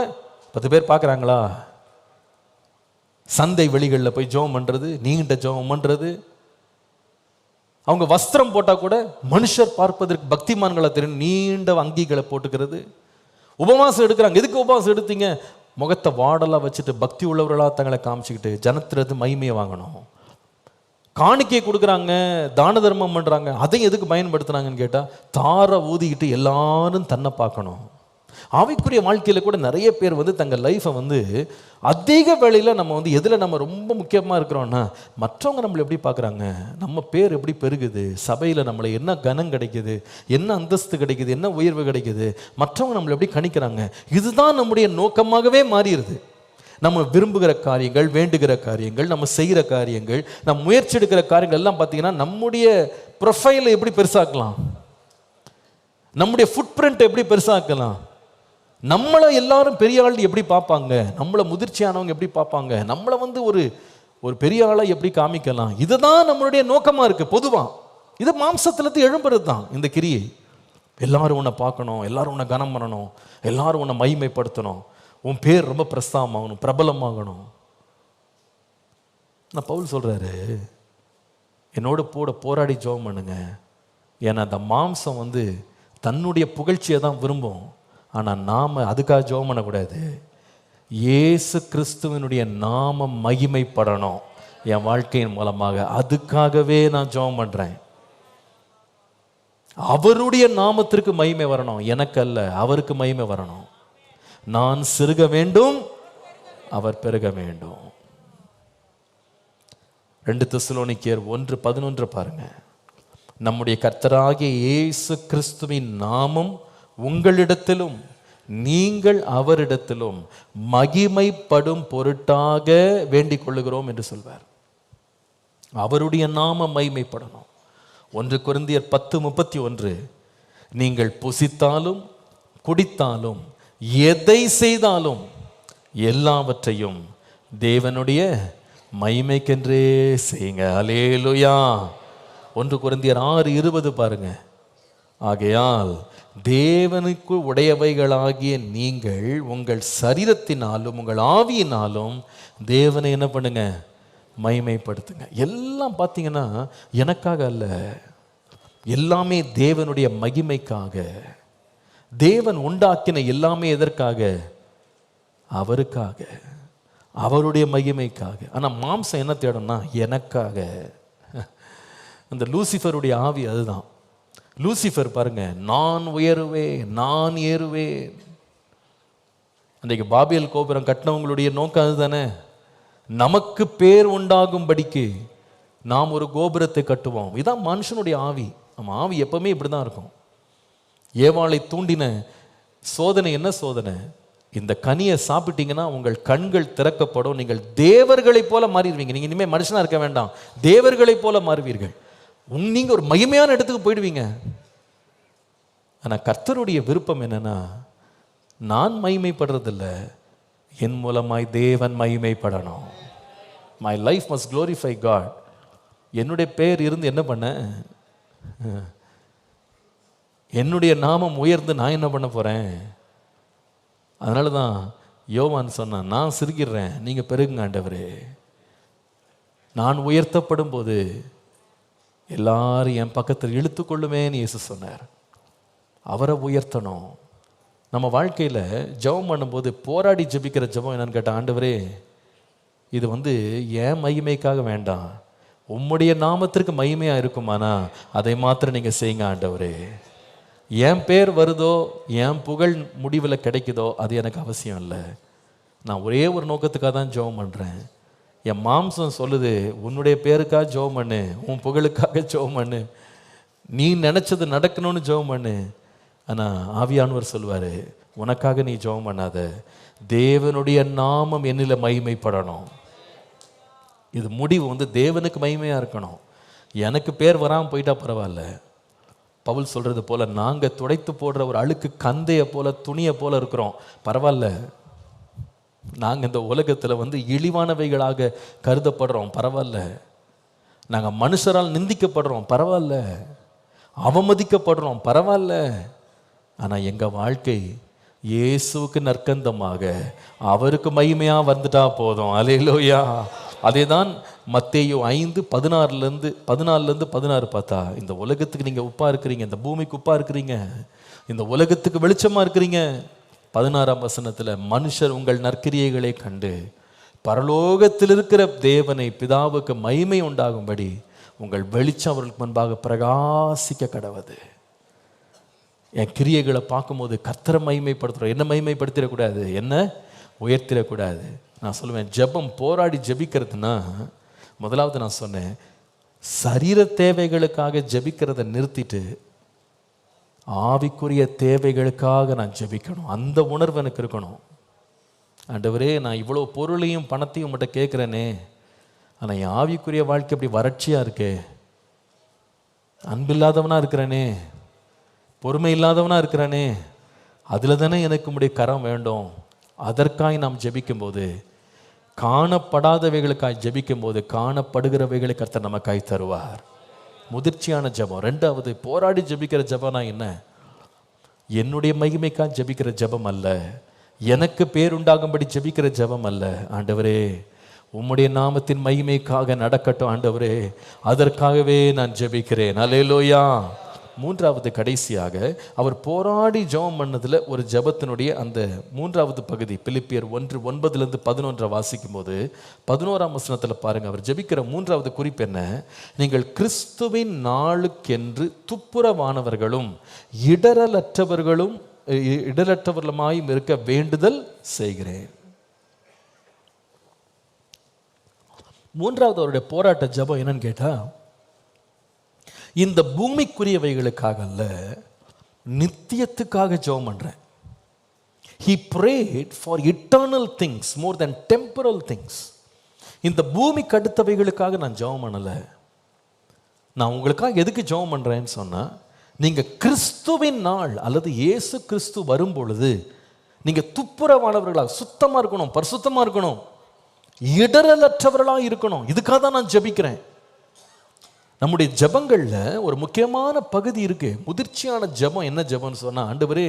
10 பேர் பார்க்குறாங்களா? சந்தை வெளிகளில் போய் ஜெபம் பண்ணுறது, நீண்ட ஜெபம் பண்ணுறது, அவங்க வஸ்திரம் போட்டால் கூட மனுஷர் பார்ப்பதற்கு பக்திமான்களை தெரியும், நீண்ட அங்கிகளை போட்டுக்கிறது. உபவாசம் எடுக்கிறாங்க. எதுக்கு உபவாசம் எடுத்தீங்க? முகத்தை வாடலாக வச்சுட்டு பக்தி உள்ளவர்களாக தங்களை காமிச்சிக்கிட்டு ஜனத்திறது மகிமையை வாங்கணும். காணிக்கையை கொடுக்குறாங்க, தான தர்மம் பண்ணுறாங்க. அதையும் எதுக்கு பயன்படுத்துனாங்கன்னு கேட்டால் தார ஊதிக்கிட்டு எல்லாரும் தன்னை பார்க்கணும். ஆவிக்குரிய வாழ்க்கையில் கூட நிறைய பேர் தங்கள் லைஃப்பை அதிக வேளையில் நம்ம எதில் நம்ம ரொம்ப முக்கியமாக இருக்கிறோன்னா, மற்றவங்க நம்மளை எப்படி பார்க்குறாங்க, நம்ம பேர் எப்படி பெருகுது, சபையில் நம்மளை என்ன கனம் கிடைக்குது, என்ன அந்தஸ்து கிடைக்குது, என்ன உயர்வு கிடைக்குது, மற்றவங்க நம்மளை எப்படி கணிக்கிறாங்க, இதுதான் நம்முடைய நோக்கமாகவே மாறிடுது. நம்ம விரும்புகிற காரியங்கள், வேண்டுகிற காரியங்கள், நம்ம செய்கிற காரியங்கள், நம்ம முயற்சி எடுக்கிற காரியங்கள் எல்லாம் பார்த்தீங்கன்னா நம்முடைய ப்ரொஃபைலை எப்படி பெருசாக்கலாம், நம்முடைய ஃபுட் பிரிண்ட் எப்படி பெருசாக்கலாம், நம்மளை எல்லாரும் பெரிய ஆள் எப்படி பார்ப்பாங்க, நம்மளை முதிர்ச்சியானவங்க எப்படி பார்ப்பாங்க, நம்மளை ஒரு பெரிய ஆளை எப்படி காமிக்கலாம், இதுதான் நம்மளுடைய நோக்கமாக இருக்குது. பொதுவாக இது மாம்சத்துலேருந்து எழும்புறது தான் இந்த கிரியை. எல்லாரும் உன்னை பார்க்கணும், எல்லாரும் உன்னை கனம் பண்ணணும், எல்லாரும் உன்னை மகிமைப்படுத்தணும், உன் பேர் ரொம்ப பிரஸ்தாபமாகணும், பிரபலமாகணும். நான் பவுல் சொல்கிறாரு, என்னோட போராடி ஜெபம் பண்ணுங்க. ஏன்னா அந்த மாம்சம் தன்னுடைய புகழ்ச்சியை தான் விரும்பும். ஆனால் நாம் அதுக்காக ஜெபம் பண்ணக்கூடாது. இயேசு கிறிஸ்துவனுடைய நாமம் மகிமைப்படணும் என் வாழ்க்கையின் மூலமாக, அதுக்காகவே நான் ஜெபம் பண்ணுறேன். அவருடைய நாமத்திற்கு மகிமை வரணும், எனக்கு அல்ல, அவருக்கு மகிமை வரணும். நான் சிறுக வேண்டும், அவர் பெருக வேண்டும். 2 தெசலோனிக்கேயர் 1:11 பாருங்க. நம்முடைய கர்த்தராகிய இயேசு கிறிஸ்துவின் நாமம் உங்களிடத்திலும் நீங்கள் அவரிடத்திலும் மகிமைப்படும் பொருட்டாக வேண்டிக் கொள்ளுகிறோம் என்று சொல்வார். அவருடைய நாமம் மகிமைப்படணும். 1 கொரிந்தியர் 10:31, நீங்கள் புசித்தாலும் குடித்தாலும் எதை செய்தாலும் எல்லாவற்றையும் தேவனுடைய மகிமைக்கென்றே செய்யுங்க. அல்லேலூயா. 1 கொரிந்தியர் 6:20 பாருங்க. ஆகையால் தேவனுக்கு உடையவைகளாகிய நீங்கள் உங்கள் சரீரத்தினாலும் உங்கள் ஆவியினாலும் தேவனை என்ன பண்ணுங்க, மகிமைப்படுத்துங்க. எல்லாம் பார்த்தீங்கன்னா எனக்காக அல்ல, எல்லாமே தேவனுடைய மகிமைக்காக. தேவன் உண்டாக்கின எல்லாமே எதற்காக? அவருக்காக, அவருடைய மகிமைக்காக. ஆனால் மாம்சம் என்ன தேடும்னா எனக்காக. அந்த லூசிஃபருடைய ஆவி அதுதான். லூசிஃபர் பாருங்க, நான் உயருவேன், நான் ஏறுவேன். அன்றைக்கு பாபியல் கோபுரம் கட்டினவங்களுடைய நோக்கம் அதுதானே. நமக்கு பேர் உண்டாகும்படிக்கு நாம் ஒரு கோபுரத்தை கட்டுவோம். இதான் மனுஷனுடைய ஆவி. நம்ம ஆவி எப்பவுமே இப்படி தான் இருக்கும். ஏவாளை தூண்டின சோதனை என்ன சோதனை? இந்த கனியை சாப்பிட்டீங்கன்னா உங்கள் கண்கள் திறக்கப்படும், நீங்கள் தேவர்களை போல மாறிடுவீங்க. நீங்கள் இனிமேல் மனுஷனாக இருக்க வேண்டாம், தேவர்களை போல மாறுவீர்கள். நீங்கள் ஒரு மகிமையான இடத்துக்கு போயிடுவீங்க. ஆனால் கர்த்தருடைய விருப்பம் என்னன்னா, நான் மகிமைப்படுறதில்ல, என் மூலமாய் தேவன் மகிமைப்படணும். My life must glorify God. என்னுடைய பேர் இருந்து என்ன பண்ண, என்னுடைய நாமம் உயர்ந்து நான் என்ன பண்ண போகிறேன்? அதனால தான் யோவான் சொன்னான், நான் சிரிக்கிறேன், நீங்கள் பெருகுங்க ஆண்டவரே. நான் உயர்த்தப்படும் போது எல்லாரும் என் பக்கத்தில் இழுத்துக்கொள்ளுமேன்னு இயேசு சொன்னார். அவரை உயர்த்தணும். நம்ம வாழ்க்கையில் ஜெபம் பண்ணும்போது போராடி ஜெபிக்கிற ஜெபம் என்னன்னு கேட்டால், ஆண்டவரே இது என் மகிமைக்காக வேண்டாம், உம்முடைய நாமத்திற்கு மகிமையாக இருக்குமானா அதை மாத்திரம் நீங்கள் செய்யுங்க ஆண்டவரே. என் பேர் வருதோ, என் புகழ் முடிவில் கிடைக்குதோ அது எனக்கு அவசியம் இல்லை. நான் ஒரே ஒரு நோக்கத்துக்காக தான் ஜெபம் பண்ணுறேன். என் மாம்சம் சொல்லுது, உன்னுடைய பேருக்காக ஜெபம் பண்ணு, உன் புகழுக்காக ஜெபம் பண்ணு, நீ நினச்சது நடக்கணும்னு ஜெபம் பண்ணு. ஆனால் ஆவியானவர் சொல்வார், உனக்காக நீ ஜெபம் பண்ணாத, தேவனுடைய நாமம் என்னில் மகிமைப்படணும். இது முடிவு தேவனுக்கு மகிமையாக இருக்கணும். எனக்கு பேர் வராமல் போயிட்டா பரவாயில்ல. பவுல் சொல்றது போல நாங்கள் துடைத்து போடுற ஒரு அழுக்கு கந்தையை போல துணியை போல இருக்கிறோம். பரவாயில்ல, நாங்கள் இந்த உலகத்தில் இழிவானவைகளாக கருதப்படுறோம். பரவாயில்ல, நாங்கள் மனுஷரால் நிந்திக்கப்படுறோம். பரவாயில்ல, அவமதிக்கப்படுறோம். பரவாயில்ல. ஆனால் எங்கள் வாழ்க்கை இயேசுவுக்கு நற்கந்தமாக அவருக்கு மகிமையாக வந்துட்டா போதும். அல்லேலூயா. அதே தான் மத்தேயு 5:14 பார்த்தா, இந்த உலகத்துக்கு நீங்கள் உப்பாக இருக்கிறீங்க, இந்த பூமிக்கு உப்பாக இருக்கிறீங்க, இந்த உலகத்துக்கு வெளிச்சமாக இருக்கிறீங்க. 16ஆம் வசனத்தில் மனுஷர் உங்கள் நற்கிரியைகளை கண்டு பரலோகத்தில் இருக்கிற தேவனை பிதாவுக்கு மகிமை உண்டாகும்படி உங்கள் வெளிச்சம் அவர்களுக்கு முன்பாக பிரகாசிக்க கடவது. என் கிரியைகளை பார்க்கும்போது கர்த்தரை மகிமைப்படுத்துகிறோம். என்ன மகிமைப்படுத்திடக்கூடாது, என்ன உயர்த்திடக்கூடாது. நான் சொல்லுவேன், ஜெபம் போராடி ஜெபிக்கிறதுனா, முதலாவது நான் சொன்னேன், சரீர தேவைகளுக்காக ஜெபிக்கிறத நிறுத்திட்டு ஆவிக்குரிய தேவைகளுக்காக நான் ஜெபிக்கணும். அந்த உணர்வு எனக்கு இருக்கணும். ஆண்டவரே, நான் இவ்வளோ பொருளையும் பணத்தையும் உங்கள்கிட்ட கேட்குறேனே, ஆனால் என் ஆவிக்குரிய வாழ்க்கை அப்படி வறட்சியாக இருக்கே, அன்பில்லாதவனாக இருக்கிறேனே, பொறுமை இல்லாதவனாக இருக்கிறானே, அதில் தானே எனக்கு உம்முடைய கரம் வேண்டும். அதற்காய் நாம் ஜெபிக்கும்போது, காணப்படாதவைகளுக்காய் ஜெபிக்கும்போது காணப்படுகிறவைகளை கர்த்தர் நமக்காய் தருவார். முதிர்ச்சியான ஜெபம். ரெண்டாவது, போராடி ஜெபிக்கிற ஜெபம்னா என்ன? என்னுடைய மகிமைக்காக ஜெபிக்கிற ஜெபம் அல்ல, எனக்கு பேருண்டாகும்படி ஜெபிக்கிற ஜெபம் அல்ல. ஆண்டவரே, உம்முடைய நாமத்தின் மகிமைக்காக நடக்கட்டும் ஆண்டவரே, அதற்காகவே நான் ஜெபிக்கிறேன். அல்லேலூயா. மூன்றாவது, கடைசியாக அவர் போராடி ஜெபம் பண்ணதில் ஒரு ஜெபத்தினுடைய அந்த மூன்றாவது பகுதி, பிலிப்பியர் 1:9-11 வாசிக்கும் போது 11ஆம் வசனத்தில் பாருங்க, அவர் ஜெபிக்கிற மூன்றாவது குறிப்பு என்ன? நீங்கள் கிறிஸ்துவின் நாளுக்கென்று துப்புரவானவர்களும் இடரற்றவர்களுமாயும் இருக்க வேண்டுதல் செய்கிறேன். மூன்றாவது அவருடைய போராட்ட ஜெபம் என்னன்னு கேட்டா, இந்த பூமிக்குரியவைகளுக்காக அல்ல, நித்தியத்துக்காக ஜெபம் பண்றேன். He prayed for eternal things more than temporal things. இந்த பூமிக்கு அடுத்தவைகளுக்காக நான் ஜெபம் பண்ணல. நான் உங்களுக்காக எதுக்கு ஜெபம் பண்றேன்னு சொன்னா, நீங்க கிறிஸ்துவின் நாள் அல்லது இயேசு கிறிஸ்து வரும் பொழுது நீங்க துப்புரவானவர்களாக, சுத்தமா இருக்கணும், பரிசுத்தமா இருக்கணும், இடரலற்றவர்களாக இருக்கணும். இதுக்காக தான் நான் ஜெபிக்கிறேன். நம்முடைய ஜெபங்கள்ல ஒரு முக்கியமான பகுதி இருக்கு. முதிர்ச்சியான ஜெபம் என்ன ஜெபம்னு சொன்னா, ஆண்டவரே,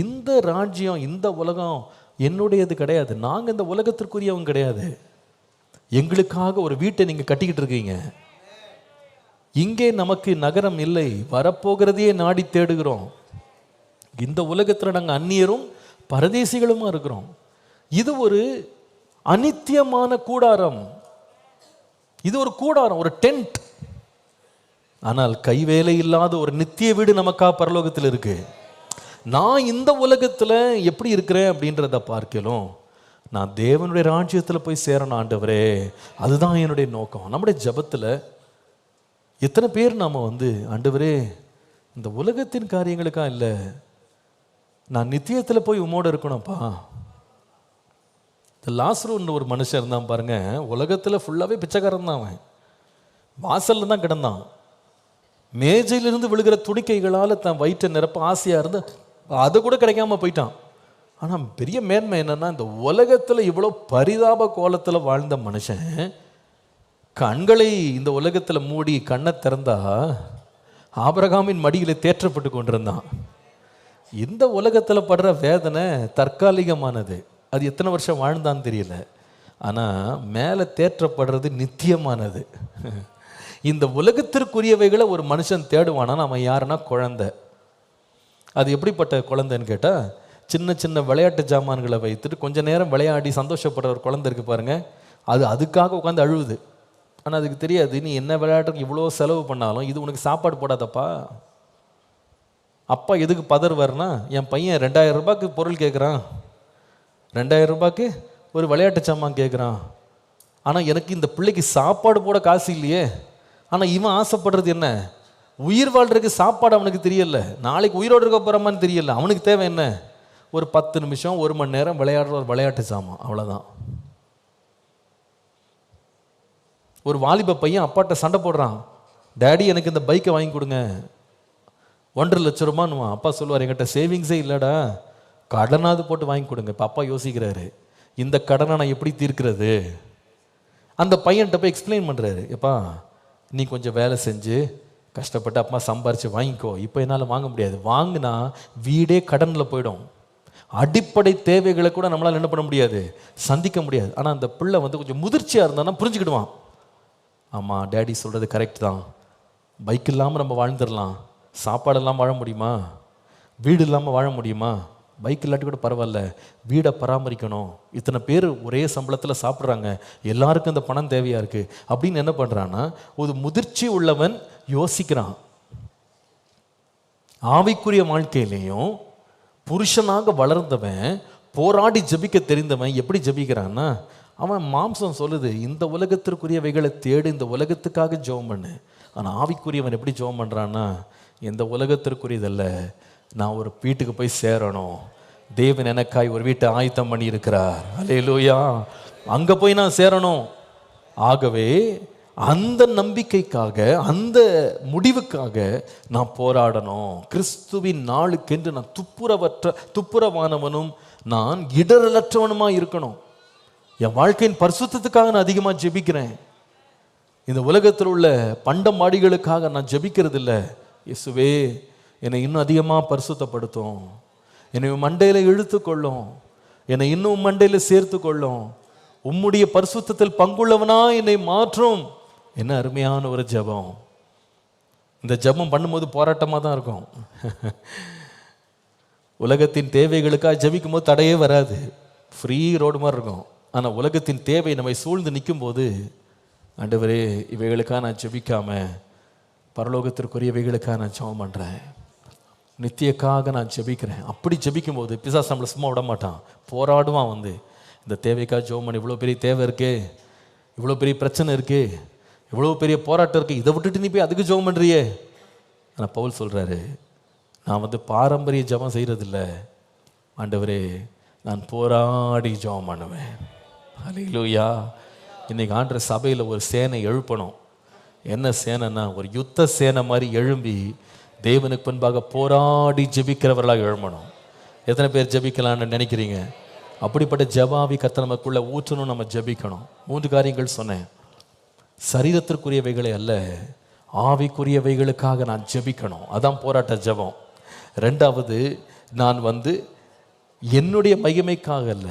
இந்த ராஜ்யம், இந்த உலகம் என்னுடையது கிடையாது, நாங்க இந்த உலகத்திற்குரியவங்க கிடையாது. எங்களுக்காக ஒரு வீட்டை நீங்க கட்டிக்கிட்டு இருக்கீங்க. இங்கே நமக்கு நகரம் இல்லை, வரப்போகிறதையே நாடி தேடுகிறோம். இந்த உலகத்தில் நாங்கள் அந்நியரும் பரதேசிகளுமா இருக்கிறோம். இது ஒரு அநித்தியமான கூடாரம், இது ஒரு கூடாரம், ஒரு டென்ட். ஆனால் கைவேலை இல்லாத ஒரு நித்திய வீடு நமக்கா பரலோகத்தில் இருக்கு. நான் இந்த உலகத்தில் எப்படி இருக்கிறேன் அப்படின்றத பார்க்கலும், நான் தேவனுடைய ராஜ்யத்தில் போய் சேரணும் ஆண்டவரே, அதுதான் என்னுடைய நோக்கம். நம்முடைய ஜெபத்தில் எத்தனை பேர் நாம் ஆண்டவரே, இந்த உலகத்தின் காரியங்களுக்கா இல்லை, நான் நித்தியத்தில் போய் உம்மோடு இருக்கணும்ப்பா. இந்த லாசருன்னு ஒரு மனுஷன் இருந்தான் பாருங்க, உலகத்தில் ஃபுல்லாகவே பிச்சைக்காரன் தான். அவன் வாசல்ல தான் கிடந்தான். மேஜையிலிருந்து விழுகிற துணிக்கைகளால் தன் வயிற்றை நிரப்ப ஆசையாக இருந்து அது கூட கிடைக்காம போயிட்டான். ஆனால் பெரிய மேன்மை என்னன்னா, இந்த உலகத்தில் இவ்வளோ பரிதாப கோலத்தில் வாழ்ந்த மனுஷன் கண்களை இந்த உலகத்தில் மூடி கண்ணை திறந்தா ஆபிரகாமின் மடியில் தேற்றப்பட்டு கொண்டிருந்தான். இந்த உலகத்தில் படுற வேதனை தற்காலிகமானது, அது எத்தனை வருஷம் வாழ்ந்தான்னு தெரியல. ஆனால் மேலே தேற்றப்படுறது நித்தியமானது. இந்த உலகத்திற்குரியவைகளை ஒரு மனுஷன் தேடுவானா, அவன் யாருன்னா குழந்தை. அது எப்படிப்பட்ட குழந்தைன்னு கேட்டால், சின்ன சின்ன விளையாட்டு ஜாமான்களை வைத்துட்டு கொஞ்ச நேரம் விளையாடி சந்தோஷப்படுற ஒரு குழந்தை இருக்கு பாருங்க, அது அதுக்காக உட்காந்து அழுவுது. ஆனால் அதுக்கு தெரியாது, நீ என்ன விளையாட்டுக்கு இவ்வளோ செலவு பண்ணாலும் இது உனக்கு சாப்பாடு போடாதப்பா. அப்பா எதுக்கு பதறுவார்னா, என் பையன் 2000 ரூபாய்க்கு பொருள் கேட்குறான், 2000 ரூபாய்க்கு ஒரு விளையாட்டு சாமான் கேட்குறான், ஆனால் எனக்கு இந்த பிள்ளைக்கு சாப்பாடு போட காசு இல்லையே. ஆனால் இவன் ஆசைப்படுறது என்ன? உயிர் வாழ்றதுக்கு சாப்பாடு அவனுக்கு தெரியல, நாளைக்கு உயிரோடு இருக்க போகிறோமான்னு தெரியல. அவனுக்கு தேவை என்ன? ஒரு 10 நிமிஷம் 1 மணி நேரம் விளையாடுற ஒரு விளையாட்டு சாமான், அவ்வளோதான். ஒரு வாலிப பையன் அப்பாட்ட சண்டை போடுறான், டேடி எனக்கு இந்த பைக்கை வாங்கி கொடுங்க. 1,50,000 அப்பா சொல்லுவார், என்கிட்ட சேவிங்ஸே இல்லைடா, கடனாவது போட்டு வாங்கி கொடுங்க. இப்போ அப்பா யோசிக்கிறாரு, இந்த கடனை நான் எப்படி தீர்க்கிறது? அந்த பையன்கிட்ட போய் எக்ஸ்பிளைன் பண்ணுறாரு, எப்பா நீ கொஞ்சம் வேலை செஞ்சு கஷ்டப்பட்டு அப்பா சம்பாரித்து வாங்கிக்கோ, இப்போ என்னால் வாங்க முடியாது, வாங்கினா வீடே கடனில் போயிடும், அடிப்படை தேவைகளை கூட நம்மளால் என்ன பண்ண முடியாது, சந்திக்க முடியாது. ஆனால் அந்த பிள்ளை வந்து கொஞ்சம் முதிர்ச்சியாக இருந்தானா புரிஞ்சுக்கிடுவான், ஆமாம் டேடி சொல்கிறது கரெக்ட் தான், பைக் இல்லாமல் நம்ம வாழ்ந்துடலாம், சாப்பாடு இல்லாமல் வாழ முடியுமா, வீடு இல்லாமல் வாழ முடியுமா, பைக் இல்லாட்டி கூட பரவாயில்ல, வீடை பராமரிக்கணும், இத்தனை பேர் ஒரே சம்பளத்தில் சாப்பிட்றாங்க, எல்லாருக்கும் இந்த பணம் தேவையாக இருக்குது அப்படின்னு என்ன பண்ணுறான்னா, ஒரு முதிர்ச்சி உள்ளவன் யோசிக்கிறான். ஆவிக்குரிய வாழ்க்கையிலையும் புருஷனாக வளர்ந்தவன், போராடி ஜபிக்க தெரிந்தவன் எப்படி ஜபிக்கிறான்னா, அவன் மாம்சம் சொல்லுது இந்த உலகத்திற்குரியவைகளை தேடு, இந்த உலகத்துக்காக ஜெபம் பண்ணு. ஆனால் ஆவிக்குரியவன் எப்படி ஜெபம் பண்ணுறான்னா, இந்த உலகத்திற்குரியதல்ல, நான் ஒரு வீட்டுக்கு போய் சேரணும், தேவன் எனக்காய் ஒரு வீட்டை ஆயத்தம் பண்ணி இருக்கிறார், அல்லேலூயா, அங்கே போய் நான் சேரணும். ஆகவே அந்த நம்பிக்கைக்காக, அந்த முடிவுக்காக நான் போராடணும். கிறிஸ்துவின் நாளுக்கென்று நான் துப்புரவானவனும் நான் இடரலற்றவனுமா இருக்கணும். என் வாழ்க்கையின் பரிசுத்தத்துக்காக நான் அதிகமாக ஜெபிக்கிறேன். இந்த உலகத்தில் உள்ள பண்டமாடிகளுக்காக நான் ஜெபிக்கிறது இல்லை. இயேசுவே என்னை இன்னும் அதிகமாக பரிசுத்தப்படுத்தும், என்னை மண்டையில் இழுத்துக்கொள்ளும், என்னை இன்னும் மண்டையில் சேர்த்து கொள்ளும், உம்முடைய பரிசுத்தத்தில் பங்குள்ளவனா என்னை மாற்றும். என்ன அருமையான ஒரு ஜெபம். இந்த ஜெபம் பண்ணும்போது போராட்டமாக தான் இருக்கும். உலகத்தின் தேவைகளுக்காக ஜெபிக்கும் போது தடையே வராது, ஃப்ரீ ரோடு மாதிரி இருக்கும். ஆனால் உலகத்தின் தேவை நம்மை சூழ்ந்து நிற்கும் போது, ஆண்டவரே இவைகளுக்காக நான் ஜெபிக்காம பரலோகத்திற்குரியவைகளுக்காக நான் ஜெபம் பண்ணுறேன், நித்தியக்காக நான் ஜெபிக்கிறேன். அப்படி ஜெபிக்கும் போது பிசாசு நம்மளை சும்மா விட மாட்டான், போராடுவான். வந்து இந்த தேவைக்காக ஜெபம் பண்ணி, இவ்வளோ பெரிய தேவை இருக்கே, இவ்வளோ பெரிய பிரச்சனை இருக்கே, இவ்வளோ பெரிய போராட்டம் இருக்குது, இதை விட்டுட்டு நீ போய் அதுக்கு ஜெபம் பண்ணுறியே. ஆனால் பவுல் சொல்கிறாரு, நான் வந்து பாரம்பரிய ஜெபம் செய்கிறதில்ல ஆண்டவரே, நான் போராடி ஜெபம் பண்ணுவேன். அல்லேலூயா. இன்றைக்கி ஆண்டற சபையில் ஒரு சேனை எழுப்பணும். என்ன சேனைன்னா, ஒரு யுத்த சேனை மாதிரி எழும்பி தேவனுக்கு முன்பாக போராடி ஜெபிக்கிறவர்களாக எழும்பணும். எத்தனை பேர் ஜெபிக்கலான்னு நினைக்கிறீங்க? அப்படிப்பட்ட ஜெபாவி கர்த்தர் நமக்குள்ளே ஊற்றணும். நம்ம ஜெபிக்கணும். 3 காரியங்கள் சொன்னேன். சரீரத்திற்குரியவைகளை அல்ல, ஆவிக்குரியவைகளுக்காக நான் ஜெபிக்கணும். அதான் போராட்ட ஜெபம். 2வது, நான் வந்து என்னுடைய மகிமைக்காக அல்ல,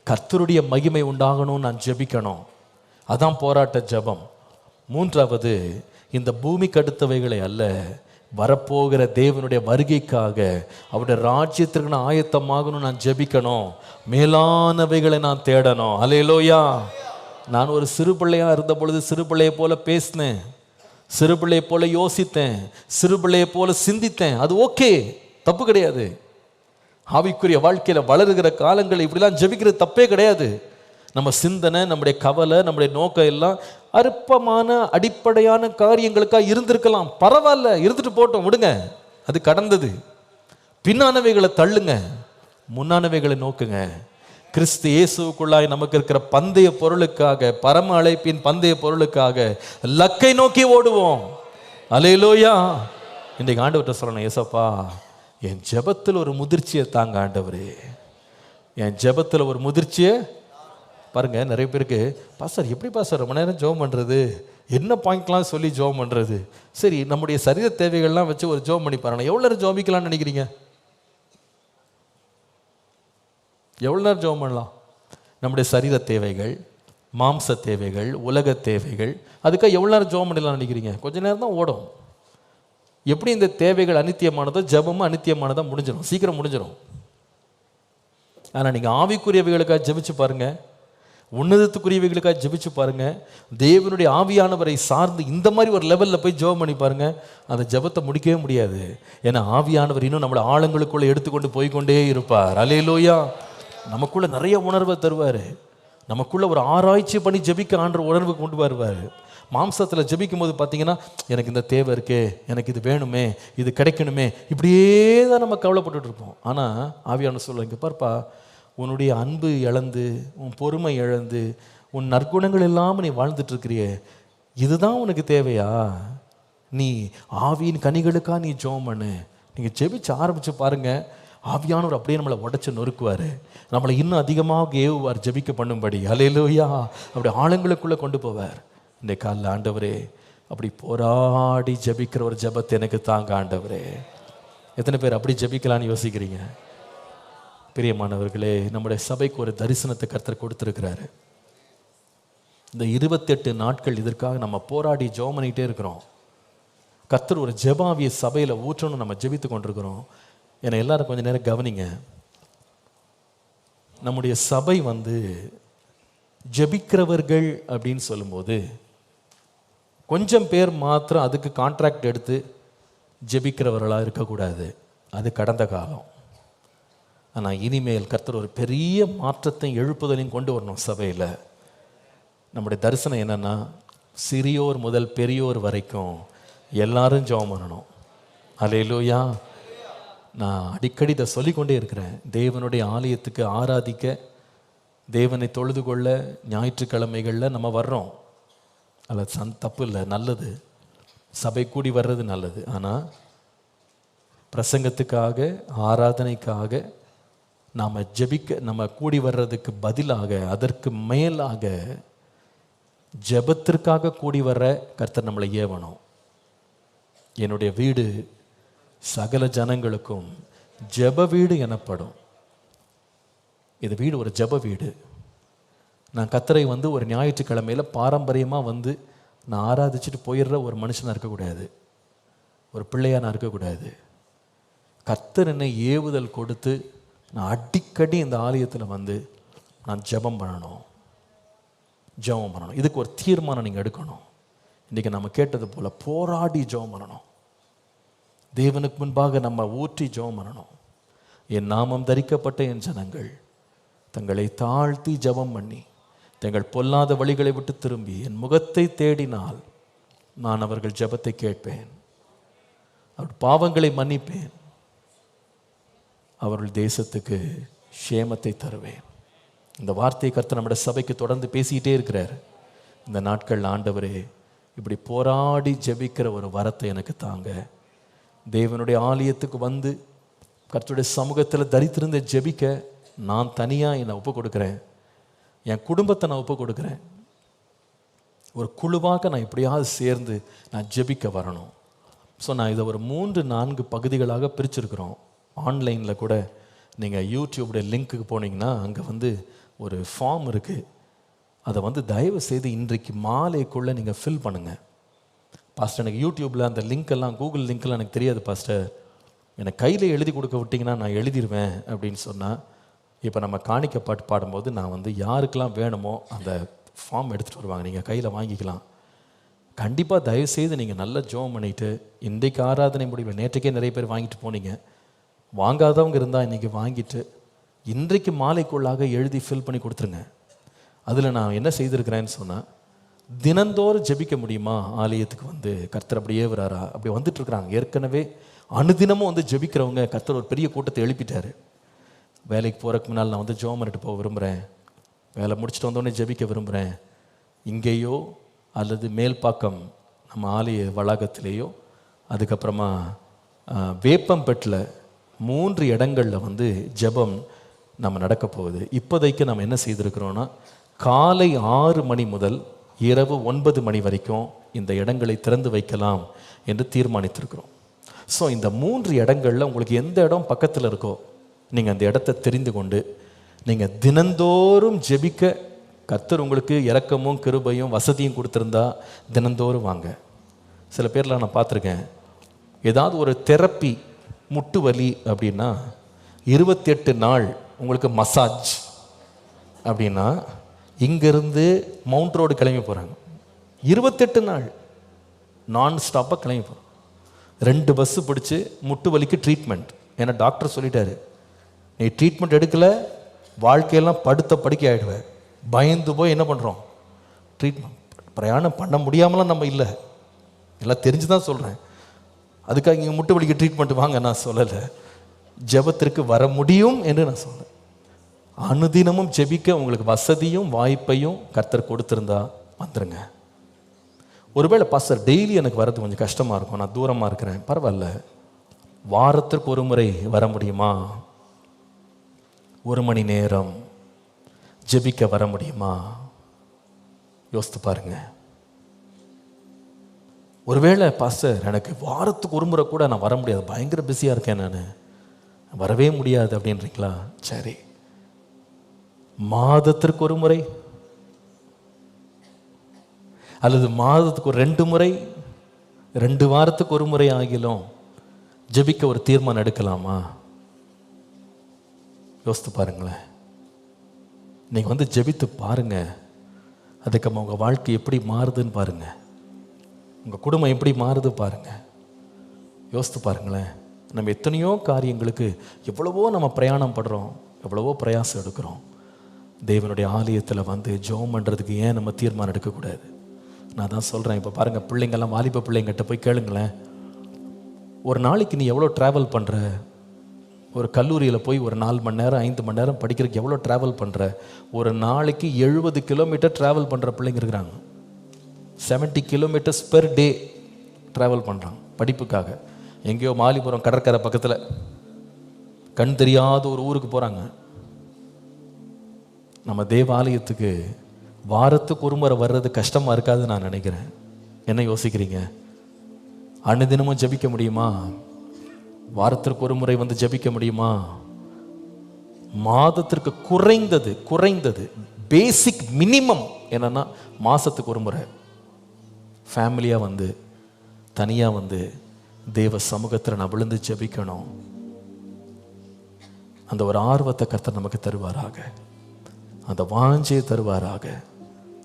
கர்த்தருடைய மகிமை உண்டாகணும் நான் ஜெபிக்கணும். அதான் போராட்ட ஜெபம். 3வது, இந்த பூமிக்கு அடுத்தவைகளை அல்ல, வரப்போகிற தேவனுடைய வருகைக்காக, அவருடைய ராஜ்யத்திற்கு நான் ஆயத்தமாகணும் நான் ஜெபிக்கணும், மேலானவைகளை நான் தேடணும். அல்லேலூயா. நான் ஒரு சிறு பிள்ளையாக இருந்த பொழுது சிறு பிள்ளையை போல பேசினேன், சிறு பிள்ளையை போல யோசித்தேன், சிறு பிள்ளையை போல சிந்தித்தேன். அது ஓகே, தப்பு கிடையாது. ஆவிக்குரிய வாழ்க்கையில் வளருகிற காலங்கள் இப்படிலாம் ஜெபிக்கிறது தப்பே கிடையாது. நம்ம சிந்தனை, நம்முடைய கவலை, நம்முடைய நோக்கம் எல்லாம் அற்பமான அடிப்படையான காரியங்களுக்காக இருந்திருக்கலாம், பரவாயில்ல, இருந்துட்டு போட்டோம், விடுங்க, அது கடந்தது. பின்னானவைகளை தள்ளுங்க, முன்னானவைகளை நோக்குங்க. கிறிஸ்து இயேசுக்குள்ளாய் நமக்கு இருக்கிற பந்தய பொருளுக்காக, பரம அழைப்பின் பந்தய பொருளுக்காக லக்கை நோக்கி ஓடுவோம். அல்லேலூயா. இன்றைக்கு ஆண்டவர்கிட்ட சொல்லணும், ஏசப்பா என் ஜெபத்தில் ஒரு முதிர்ச்சியை தாங்க ஆண்டவரே, என் ஜெபத்தில் ஒரு முதிர்ச்சியை பாருங்க. நிறைய பேருக்கு, பாஸ்டர் எப்படி பாஸ்டர் ரொம்ப நேரம் ஜெபம் பண்ணுறது, என்ன பாயிண்ட்லாம் சொல்லி ஜெபம் பண்ணுறது? சரி, நம்முடைய சரீர தேவைகள்லாம் வச்சு ஒரு ஜெபம் பண்ணி பாருங்க. எவ்வளோ நேரம் ஜெபிக்கலாம்னு நினைக்கிறீங்க? எவ்வளோ நேரம் ஜெபம் பண்ணலாம்? நம்முடைய சரீர தேவைகள், மாம்ச தேவைகள், உலக தேவைகள், அதுக்காக எவ்வளோ நேரம் ஜெபம் பண்ணலாம்னு நினைக்கிறீங்க? கொஞ்ச நேரம் தான் ஓடும். எப்படி இந்த தேவைகள் அனித்தியமானதோ ஜெபமும் அனித்தியமானதாக முடிஞ்சிடும், சீக்கிரம் முடிஞ்சிடும். ஆனால் நீங்கள் ஆவிக்குரியவைகளுக்காக ஜெபிச்சு பாருங்க, உன்னதத்துக்குரியவைகளுக்காக ஜெபிச்சு பாருங்க, தேவனுடைய ஆவியானவரை சார்ந்து இந்த மாதிரி ஒரு லெவலில் போய் ஜெபம் பண்ணி பாருங்க, அந்த ஜெபத்தை முடிக்கவே முடியாது. ஏன்னா ஆவியானவர் இன்னும் நம்மளை ஆழங்களுக்குள்ளே எடுத்துக்கொண்டு போய்கொண்டே இருப்பார். அல்லேலூயா. நமக்குள்ள நிறைய உணர்வை தருவார், நமக்குள்ள ஒரு ஆராய்ச்சி பண்ணி ஜெபிக்க ஆண்டவர் உணர்வு கொண்டு வருவார். மாம்சத்தில் ஜெபிக்கும் போது பார்த்தீங்கன்னா, எனக்கு இந்த தேவை இருக்கே, எனக்கு இது வேணுமே, இது கிடைக்கணுமே, இப்படியே தான் நம்ம கவலைப்பட்டுட்டு இருப்போம். ஆனால் ஆவியானவர் சொல்ல, இங்கே பார்ப்பா, உன்னுடைய அன்பு இழந்து, உன் பொறுமை இழந்து, உன் நற்குணங்கள் இல்லாமல் நீ வாழ்ந்துட்டு இருக்கிறியே, இதுதான் உனக்கு தேவையா? நீ ஆவியின் கனிகளுக்காக நீ ஜெபம் பண்ணு, நீங்கள் ஜெபிச்சு ஆரம்பித்து பாருங்கள், ஆவியானவர் அப்படியே நம்மளை உடச்சி நொறுக்குவார், நம்மளை இன்னும் அதிகமாக ஏவுவார் ஜெபிக்க பண்ணும்படி. ஹல்லேலூயா. அப்படி ஆழங்களுக்குள்ளே கொண்டு போவார். இந்த காலையில் ஆண்டவரே அப்படி போராடி ஜெபிக்கிற ஒரு ஜெபத்தை எனக்கு தாங்க ஆண்டவரே. எத்தனை பேர் அப்படி ஜெபிக்கலான்னு யோசிக்கிறீங்க? பிரியமானவர்களே, நம்முடைய சபைக்கு ஒரு தரிசனத்தை கர்த்தர் கொடுத்துருக்கிறாரு. இந்த 28 நாட்கள் இதற்காக நம்ம போராடி ஜெபம் பண்ணிகிட்டே இருக்கிறோம். கர்த்தர் ஒரு ஜெபாவிய சபையில் ஊற்றணும், நம்ம ஜெபித்து கொண்டிருக்கிறோம். ஏன்னா எல்லாரும் கொஞ்சம் நேரம் கவனிங்க. நம்முடைய சபை ஜெபிக்கிறவர்கள் அப்படின்னு சொல்லும்போது கொஞ்சம் பேர் மாத்திரம் அதுக்கு கான்ட்ராக்ட் எடுத்து ஜெபிக்கிறவர்களாக இருக்கக்கூடாது. அது கடந்த காலம். ஆனால் இனிமேல் கர்த்தர் ஒரு பெரிய மாற்றத்தையும் எழுப்புதலையும் கொண்டு வரணும் சபையில். நம்முடைய தரிசனம் என்னென்னா, சிறியோர் முதல் பெரியோர் வரைக்கும் எல்லாரும் ஜெபம் பண்ணணும். அல்லேலூயா. நான் அடிக்கடி இதை சொல்லிக்கொண்டே இருக்கிறேன். தேவனுடைய ஆலயத்துக்கு ஆராதிக்க, தேவனை தொழுது கொள்ள ஞாயிற்றுக்கிழமைகளில் நம்ம வர்றோம். அதில் தப்பு இல்லை, நல்லது. சபை கூடி வர்றது நல்லது. ஆனால் பிரசங்கத்துக்காக, ஆராதனைக்காக நாம் ஜெபிக்க, நம்ம கூடி வர்றதுக்கு பதிலாக, அதற்கு மேலாக ஜெபத்திற்காக கூடி வர்ற கர்த்தர் நம்மளை ஏவணும். என்னுடைய வீடு சகல ஜனங்களுக்கும் ஜெப வீடு எனப்படும். இது வீடு ஒரு ஜெப வீடு. நான் கர்த்தரை ஒரு ஞாயிற்றுக்கிழமையில் பாரம்பரியமாக நான் ஆராதிச்சுட்டு போயிடுற ஒரு மனுஷனாக இருக்கக்கூடாது, ஒரு பிள்ளையாக நான் இருக்கக்கூடாது. கர்த்தர் என்னை ஏவுதல் கொடுத்து நான் அடிக்கடி இந்த ஆலயத்தில் நான் ஜெபம் பண்ணணும். இதுக்கு ஒரு தீர்மானம் நீங்கள் எடுக்கணும். இன்றைக்கி நம்ம கேட்டது போல் போராடி ஜெபம் பண்ணணும். தேவனுக்கு முன்பாக நம்ம ஊற்றி ஜெபம் பண்ணணும். என் நாமம் தரிக்கப்பட்ட என் ஜனங்கள் தங்களை தாழ்த்தி ஜெபம் பண்ணி தங்கள் பொல்லாத வழிகளை விட்டு திரும்பி என் முகத்தை தேடினால் நான் அவர்கள் ஜெபத்தை கேட்பேன், அவர்கள் பாவங்களை மன்னிப்பேன், அவர்கள் தேசத்துக்கு க்ஷேமத்தை தருவேன். இந்த வார்த்தையை கர்த்தர் நம்முடைய சபைக்கு தொடர்ந்து பேசிக்கிட்டே இருக்கிறார். இந்த நாட்கள் ஆண்டவரே இப்படி போராடி ஜெபிக்கிற ஒரு வரத்தை எனக்கு தாங்க. தேவனுடைய ஆலயத்துக்கு கர்த்தருடைய சமூகத்தில் தரித்திருந்த ஜெபிக்க நான் தனியாக என்னை ஒப்பு கொடுக்குறேன். என் குடும்பத்தை நான் ஒப்பு கொடுக்குறேன். ஒரு குழுவாக நான் எப்படியாவது சேர்ந்து நான் ஜெபிக்க வரணும். ஸோ நான் இதை ஒரு 3-4 பகுதிகளாக பிரிச்சுருக்குறோம். ஆன்லைனில் கூட நீங்கள் யூடியூபுடைய லிங்க்குக்கு போனீங்கன்னா அங்கே ஒரு ஃபார்ம் இருக்குது. அதை தயவு செய்து இன்றைக்கு மாலைக்குள்ளே நீங்கள் ஃபில் பண்ணுங்கள். பாஸ்டர், எனக்கு யூடியூப்பில் அந்த லிங்க்கெல்லாம், கூகுள் லிங்க்கெல்லாம் எனக்கு தெரியாது பாஸ்டர், எனக்கு கையில் எழுதி கொடுக்க விட்டிங்கன்னா நான் எழுதிடுவேன் அப்படின்னு சொன்னால், இப்போ நம்ம காணிக்க பாட்டு பாடும்போது நான் யாருக்கெல்லாம் வேணுமோ அந்த ஃபார்ம் எடுத்துகிட்டு வருவாங்க, நீங்கள் கையில் வாங்கிக்கலாம். கண்டிப்பாக தயவுசெய்து நீங்கள் நல்லா ஜெபம் பண்ணிவிட்டு, இன்றைக்கு ஆராதனை முடிவில் நேற்றுக்கே நிறைய பேர் வாங்கிட்டு போனீங்க, வாங்காதவங்க இருந்தால் இன்றைக்கி வாங்கிட்டு இன்றைக்கு மாலைக்குள்ளாக எழுதி ஃபில் பண்ணி கொடுத்துருங்க. அதில் நான் என்ன செய்திருக்கிறேன்னு சொன்னால், தினந்தோறும் ஜெபிக்க முடியுமா ஆலயத்துக்கு கர்த்தர் அப்படியே வராரா, அப்படி வந்துட்டுருக்குறாங்க. ஏற்கனவே அனுதினமும் ஜெபிக்கிறவங்க கர்த்தர் ஒரு பெரிய கூட்டத்தை எழுப்பிட்டார். வேலைக்கு போகிறதுக்கு முன்னால் நான் ஜெபம் பண்ணிட்டு போக விரும்புகிறேன், வேலை முடிச்சுட்டு வந்தோடனே ஜெபிக்க விரும்புகிறேன், இங்கேயோ அல்லது மேல்பாக்கம் நம்ம ஆலய வளாகத்திலேயோ, அதுக்கப்புறமா வேப்பம்பெட்டில் 3 இடங்களில் ஜெபம் நம்ம நடக்க போகுது. இப்போதைக்கு நம்ம என்ன செய்திருக்கிறோன்னா, காலை 6 மணி முதல் இரவு 9 மணி வரைக்கும் இந்த இடங்களை திறந்து வைக்கலாம் என்று தீர்மானித்திருக்கிறோம். ஸோ இந்த 3 இடங்களில் உங்களுக்கு எந்த இடம் பக்கத்தில் இருக்கோ நீங்கள் அந்த இடத்த தெரிந்து கொண்டு நீங்கள் தினந்தோறும் ஜெபிக்க கர்த்தர் உங்களுக்கு இரக்கமும் கிருபையும் வசதியும் கொடுத்துருந்தா தினந்தோறும் வாங்க. சில பேர்லாம் நான் பார்த்துருக்கேன், ஏதாவது ஒரு தெரப்பி, முட்டு வலி அப்படின்னா 28 நாள் உங்களுக்கு மசாஜ் அப்படின்னா இங்கேருந்து மவுண்ட் ரோடு கிளம்பி போகிறாங்க. 28 நாள் நான் ஸ்டாப்பாக கிளம்பி போகிறோம். 2 பஸ்ஸு பிடிச்சி முட்டு வலிக்கு ட்ரீட்மெண்ட். ஏன்னா டாக்டர் சொல்லிட்டாரு, நீ ட்ரீட்மெண்ட் எடுக்கலை வாழ்க்கையெல்லாம் படுத்த படுக்கை ஆகிடுவேன். பயந்து போய் என்ன பண்ணுறோம், ட்ரீட்மெண்ட் பிரயாணம் பண்ண முடியாமலாம் நம்ம இல்லை, எல்லாம் தெரிஞ்சு தான் சொல்கிறேன். அதுக்காக இங்கே முட்டு வலிக்கு ட்ரீட்மெண்ட் வாங்க நான் சொல்லலை, ஜெபத்திற்கு வர முடியும் என்று நான் சொல்கிறேன். அனுதினமும் ஜெபிக்க உங்களுக்கு வசதியும் வாய்ப்பையும் கர்த்தர் கொடுத்துருந்தா வந்துடுங்க. ஒருவேளை பாஸ்டர் டெய்லி எனக்கு வர்றது கொஞ்சம் கஷ்டமாக இருக்கும், நான் தூரமாக இருக்கிறேன், பரவாயில்ல, வாரத்திற்கு ஒரு முறை வர முடியுமா? 1 மணி நேரம் ஜெபிக்க வர முடியுமா? யோசித்து பாருங்க. ஒருவேளை பாஸ்டர் எனக்கு வாரத்துக்கு ஒரு முறை கூட நான் வர முடியாது, பயங்கர பிஸியாக இருக்கேன், நான் வரவே முடியாது அப்படின்றீங்களா? சரி, மாதத்திற்கு ஒரு முறை அல்லது மாதத்துக்கு ஒரு 2 முறை, 2 வாரத்துக்கு ஒரு முறை ஆகிலும் ஜெபிக்க ஒரு தீர்மானம் எடுக்கலாமா? யோசித்து பாருங்களேன். நீங்கள் வந்து ஜெபித்து பாருங்க, அதுக்கு உங்கள் வாழ்க்கை எப்படி மாறுதுன்னு பாருங்க, உங்கள் குடும்பம் எப்படி மாறுது பாருங்க. யோசித்து பாருங்களேன். நம்ம எத்தனையோ காரியங்களுக்கு எவ்வளவோ நம்ம பிரயாணம் படுறோம், எவ்வளவோ பிரயாசம் எடுக்கிறோம். தேவனுடைய ஆலயத்தில் வந்து ஜெபம் பண்ணுறதுக்கு ஏன் நம்ம தீர்மானம் எடுக்கக்கூடாது? நான் தான் சொல்கிறேன். இப்போ பாருங்கள், பிள்ளைங்கள்லாம் வாலிப பிள்ளைங்கிட்ட போய் கேளுங்களேன், ஒரு நாளைக்கு நீ எவ்வளோ ட்ராவல் பண்ணுற? ஒரு கல்லூரியில் போய் ஒரு 4 மணி நேரம் 5 மணி நேரம் படிக்கிறதுக்கு எவ்வளோ ட்ராவல் பண்ணுற? ஒரு நாளைக்கு 70 கிலோமீட்டர் ட்ராவல் பண்ணுற பிள்ளைங்க இருக்கிறாங்க. 70 கிலோமீட்டர்ஸ் பெர் டே ட்ராவல் பண்ணுறாங்க படிப்புக்காக. எங்கேயோ மாலிபுரம் கடற்கரை பக்கத்தில் கண் தெரியாத ஒரு ஊருக்கு போகிறாங்க. நம்ம தேவாலயத்துக்கு வாரத்துக்கு ஒரு முறை வர்றது கஷ்டமாக இருக்காதுன்னு நான் நினைக்கிறேன். என்ன யோசிக்கிறீங்க? அனுதினமும் ஜெபிக்க முடியுமா? வாரத்திற்கு ஒரு முறை வந்து ஜெபிக்க முடியுமா? மாதத்திற்கு குறைந்தது பேசிக் மினிமம் என்னன்னா மாசத்துக்கு ஒரு முறை ஃபேமிலியாக வந்து தனியாக வந்து தேவ சமூகத்தில் நான் விழுந்து ஜெபிக்கணும். அந்த ஒரு ஆர்வத்தை கர்த்தர் நமக்கு தருவாராக, அந்த வாஞ்சையை தருவாராக.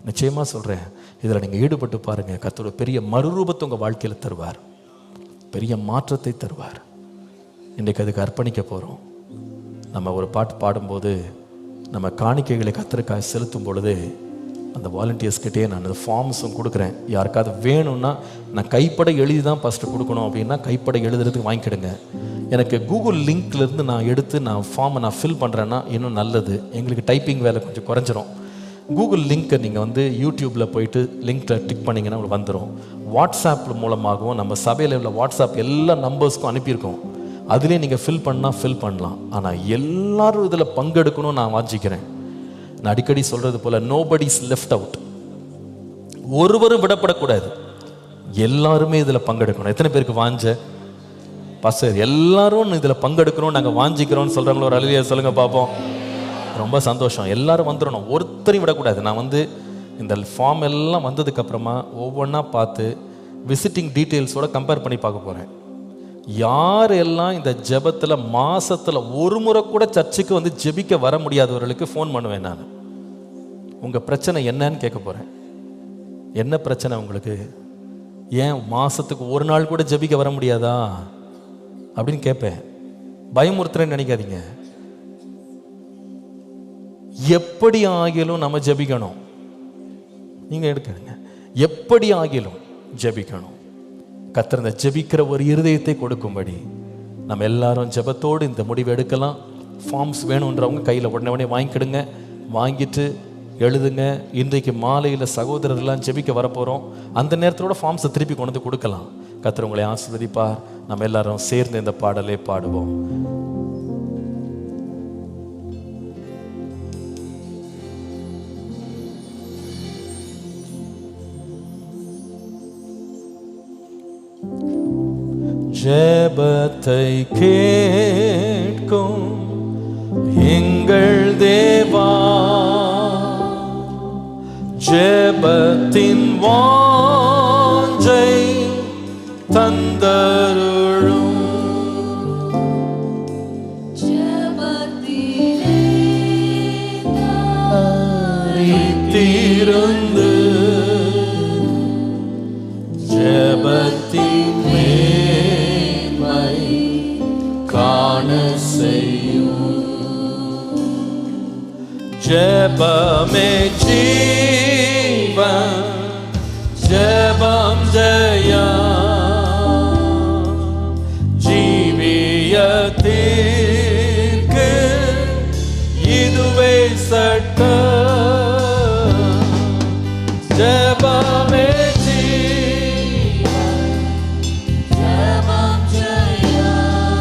நிச்சயமாக சொல்கிறேன், இதில் நீங்கள் ஈடுபட்டு பாருங்கள், கர்த்தரோட பெரிய மறுரூபத்தை உங்கள் வாழ்க்கையில் தருவார், பெரிய மாற்றத்தை தருவார். இன்றைக்கு அதுக்கு அர்ப்பணிக்க போகிறோம். நம்ம ஒரு பாட்டு பாடும்போது நம்ம காணிக்கைகளை கர்த்தருக்காக செலுத்தும் பொழுது அந்த வாலண்டியர்ஸ்கிட்டே நான் அந்த ஃபார்ம்ஸும் கொடுக்குறேன். யாருக்காவது வேணும்னா நான் கைப்பட எழுதி தான் ஃபஸ்ட்டு கொடுக்கணும் அப்படின்னா கைப்பட எழுதுறதுக்கு வாங்கிக்கிடுங்க. எனக்கு கூகுள் லிங்க்லேருந்து நான் எடுத்து நான் ஃபார்மை நான் ஃபில் பண்ணுறேன்னா இன்னும் நல்லது, எங்களுக்கு டைப்பிங் வேலை கொஞ்சம் குறைஞ்சிரும். கூகுள் லிங்க்கை நீங்கள் வந்து யூடியூப்பில் போயிட்டு லிங்க்கில் டிக் பண்ணிங்கன்னா உங்களுக்கு வந்துடும். வாட்ஸ்அப் மூலமாகவும் நம்ம சபையில் உள்ள வாட்ஸ்அப் எல்லா நம்பர்ஸ்க்கும் அனுப்பியிருக்கோம், அதுலேயே நீங்கள் ஃபில் பண்ணலாம். ஆனால் எல்லாரும் இதில் பங்கெடுக்கணும்னு நான் வாஞ்சிக்கிறேன். நான் அடிக்கடி சொல்கிறது போல் நோபடி இஸ் லெஃப்ட் அவுட், ஒருவரும் விடப்படக்கூடாது, எல்லாருமே இதில் பங்கெடுக்கணும். எத்தனை பேருக்கு வாஞ்ச பாஸ்டர் எல்லாரும் இதில் பங்கெடுக்கணும் நாங்கள் வாஞ்சிக்கிறோம்னு சொல்கிறாங்களோ? ஒரு அல்லேலூயா சொல்லுங்க பார்ப்போம். ரொம்ப சந்தோஷம், எல்லாரும் வந்துடணும், ஒருத்தரையும் விடக்கூடாது. நான் வந்து இந்த ஃபார்ம் எல்லாம் வந்ததுக்கப்புறமா ஒவ்வொன்றா பார்த்து விசிட்டிங் டீட்டெயில்ஸோட கம்பேர் பண்ணி பார்க்க போகிறேன். யார் எல்லாம் இந்த ஜெபத்தில் மாசத்தில் ஒரு முறை கூட சர்ச்சுக்கு வந்து ஜெபிக்க வர முடியாதவர்களுக்கு ஃபோன் பண்ணுவேன். நான் உங்கள் பிரச்சனை என்னன்னு கேட்க போகிறேன். என்ன பிரச்சனை உங்களுக்கு? ஏன் மாதத்துக்கு ஒரு நாள் கூட ஜெபிக்க வர முடியாதா அப்படின்னு கேட்பேன். பயமுறுத்துறேன்னு நினைக்காதீங்க. எப்படி ஆகிலும் நம்ம ஜெபிக்கணும். நீங்கள் எடுக்கணுங்க, எப்படி ஆகிலும் ஜெபிக்கணும். கர்த்தர் இந்த ஜெபிக்கிற ஒரு இருதயத்தை கொடுக்கும்படி நம்ம எல்லாரும் ஜெபத்தோடு இந்த முடிவு எடுக்கலாம். ஃபார்ம்ஸ் வேணுன்றவங்க கையில் உடனே வாங்கிக்கிடுங்க, வாங்கிட்டு எழுதுங்க. இன்றைக்கு மாலையில் சகோதரர்லாம் ஜெபிக்க வரப்போகிறோம், அந்த நேரத்தோட ஃபார்ம்ஸை திருப்பி கொண்டு வந்து கொடுக்கலாம். கர்த்தர் உங்களை ஆசீர்வதிப்பார். நம்ம எல்லாரும் சேர்ந்து இந்த பாடலை பாடுவோம். ஜெபத்தை கேட்கும் எங்கள் தேவா, ஜெபத்தின் வாஞ்சை தந்தருளும், ஜெபத்திலே தரித்திருந்து ஜெபத்தின் காண செய்யும். ஜெபமே ஜீவன், ஜெபம் ஜெயம், ஜீவியத்திற்கு இதுவே சட்டம். ஜெபமே ஜீவன், ஜெபம் ஜெயம்,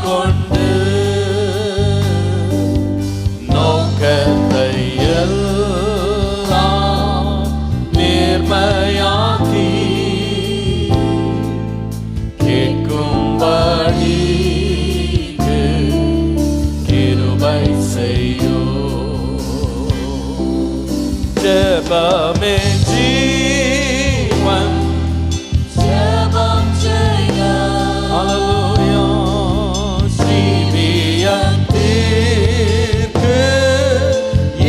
கொண்டு நோக்கத்தை எல்லாம் நேர்மையாக்கி கேட்கும்படி கிருபை செய்யோ. ஜெபமே ஜீவன், ஜெபம் செய்ய. அல்லேலூயா. ஜீவியத்திற்கு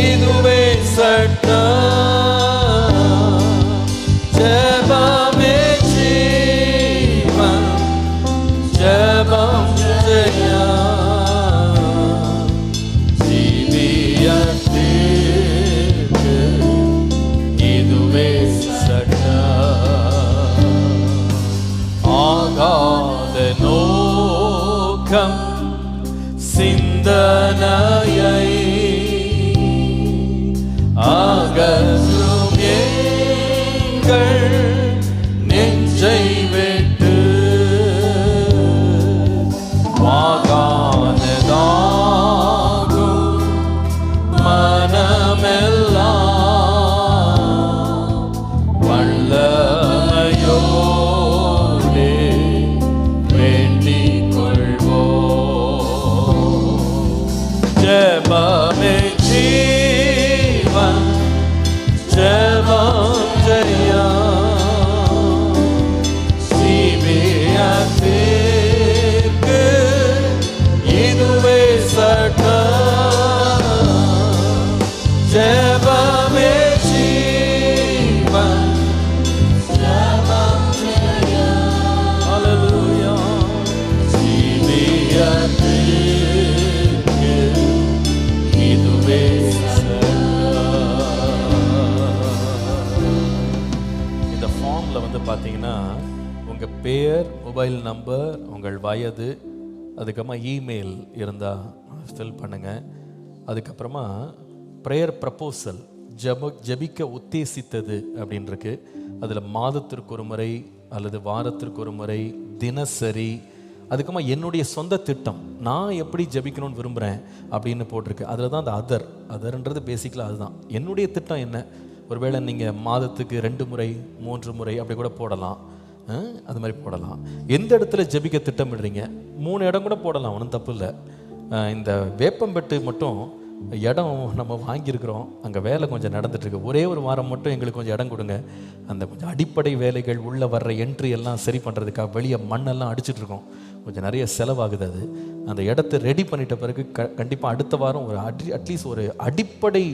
இதுவே சட்டம். ஜெபமே ஜீவன், ஜெபம் செய்ய. ஜீவியத்திற்கு இதுவே சட்டம். ஆகாத நோக்கம் சிந்தனையை அகற்றும் எங்கள் நெஞ்சை விட்டு வாகானதாகும் மனமெல்லாம் வல்லமையோடே வேண்டிக் கொள்வோம். ஜெபமே ஜீவன், ஜெபம் செய்ய. ஜீவியத்திற்கு இதுவே சட்டம். ஜெபமே ஜீவன், ஜெபம் செய்ய. அல்லேலூயா. ஜீவியத்திற்கு இதுவே இந்த ஃபார்மில் வந்து பார்த்தீங்கன்னா உங்கள் பேர், மொபைல் நம்பர், உங்கள் வயது, அதுக்கப்புறமா இமெயில் இருந்தால் ஃபில் பண்ணுங்கள். அதுக்கப்புறமா ப்ரேயர் ப்ரப்போசல், ஜெபிக்க உத்தேசித்தது அப்படின்னு இருக்கு. அதில் மாதத்திற்கு ஒரு முறை அல்லது வாரத்திற்கு ஒரு முறை, தினசரி, அதுக்கப்புறமா என்னுடைய சொந்த திட்டம், நான் எப்படி ஜெபிக்கணும்னு விரும்புகிறேன் அப்படின்னு போட்டிருக்கு. அதில் தான் அந்த அதர்ன்றது பேசிக்கலாக அதுதான். என்னுடைய திட்டம் என்ன? ஒருவேளை நீங்கள் மாதத்துக்கு 2 முறை 3 முறை அப்படி கூட போடலாம். அது மாதிரி போடலாம். எந்த இடத்துல ஜெபிக்க திட்டமிடுறீங்க? 3 இடம் கூட போடலாம், ஒன்றும் தப்பு இல்லை. இந்த வேப்பம்பெட்டு மட்டும் இடம் நம்ம வாங்கியிருக்கிறோம், அங்கே வேலை கொஞ்சம் நடந்துட்டுருக்கு. ஒரே ஒரு வாரம் மட்டும் எங்களுக்கு கொஞ்சம் இடம் கொடுங்க. அந்த கொஞ்சம் அடிப்படை வேலைகள், உள்ளே வர்ற என்ட்ரி எல்லாம் சரி பண்ணுறதுக்காக வெளியே மண்ணெல்லாம் அடிச்சிட்ருக்கோம். கொஞ்சம் நிறைய செலவாகுது. அது அந்த இடத்த ரெடி பண்ணிட்ட பிறகு கண்டிப்பாக அடுத்த வாரம் ஒரு அட்லீஸ்ட் ஒரு அடிப்படை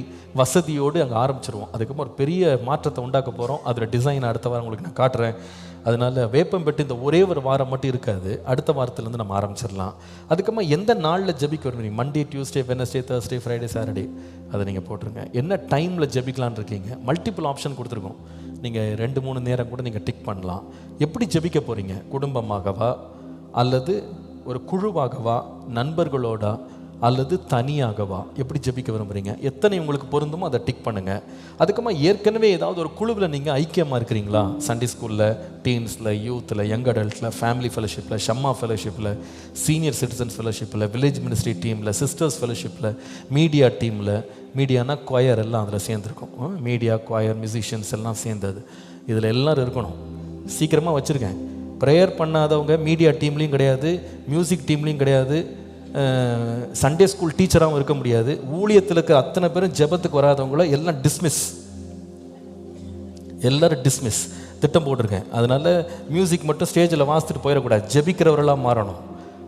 வசதியோடு அங்கே ஆரம்பிச்சிருவோம். அதுக்கப்புறம் ஒரு பெரிய மாற்றத்தை உண்டாக்க போகிறோம். அதில் டிசைன் அடுத்த வாரம் உங்களுக்கு நான் காட்டுறேன். அதனால் வேப்பம்பெட்டு இந்த ஒரே ஒரு வாரம் மட்டும் இருக்காது, அடுத்த வாரத்துலேருந்து நம்ம ஆரம்பிச்சிடலாம். அதுக்கப்புறமா எந்த நாளில் ஜெபிக்க வருவீங்க? Monday, Tuesday, Wednesday, Thursday, Friday, Saturday, அதை நீங்கள் போட்டிருங்க. என்ன டைமில் ஜெபிக்கலான்னு இருக்கீங்க? மல்டிபிள் ஆப்ஷன் கொடுத்துருக்கோம். நீங்கள் 2-3 நேரம் கூட நீங்கள் டிக் பண்ணலாம். எப்படி ஜெபிக்க போகிறீங்க? குடும்பமாகவா, அல்லது ஒரு குழுவாகவா, நண்பர்களோட, அல்லது தனியாகவா? எப்படி ஜெபிக்க விரும்புகிறீங்க? எத்தனை உங்களுக்கு பொருந்துமோ அதை டிக் பண்ணுங்கள். அதுக்கப்புறமா ஏற்கனவே ஏதாவது ஒரு குழுவில் நீங்கள் ஐக்கியமாக இருக்கிறீங்களா? சண்டே ஸ்கூலில், டீன்ஸில், யூத்தில், யங் அடல்ட்டில், ஃபேமிலி ஃபெலோஷிப்பில், ஷம்மா ஃபெலோஷிப்பில், சீனியர் சிட்டிசன்ஸ் ஃபெலோஷிப்பில், வில்லேஜ் மினிஸ்ட்ரி டீமில், சிஸ்டர்ஸ் ஃபெலோஷிப்பில், மீடியா டீமில், மீடியானா குவயர் எல்லாம் அதில் சேர்ந்துருக்கும். மீடியா, குவயர், மியூசிஷியன்ஸ் எல்லாம் சேர்ந்தது. இதில் எல்லோரும் இருக்கணும். சீக்கிரமாக வச்சுருக்கேன். ப்ரேயர் பண்ணாதவங்க மீடியா டீம்லேயும் கிடையாது, மியூசிக் டீம்லேயும் கிடையாது, சண்டே ஸ்கூல் டீச்சராகவும் இருக்க முடியாது. ஊழியத்தில் இருக்கிற அத்தனை பேரும் ஜெபத்துக்கு வராதவங்கள எல்லாம் டிஸ்மிஸ், எல்லோரும் டிஸ்மிஸ் திட்டம் போட்டிருக்கேன். அதனால் மியூசிக் மட்டும் ஸ்டேஜில் வாசித்துட்டு போயிடக்கூடாது, ஜெபிக்கிறவர்களாக மாறணும்.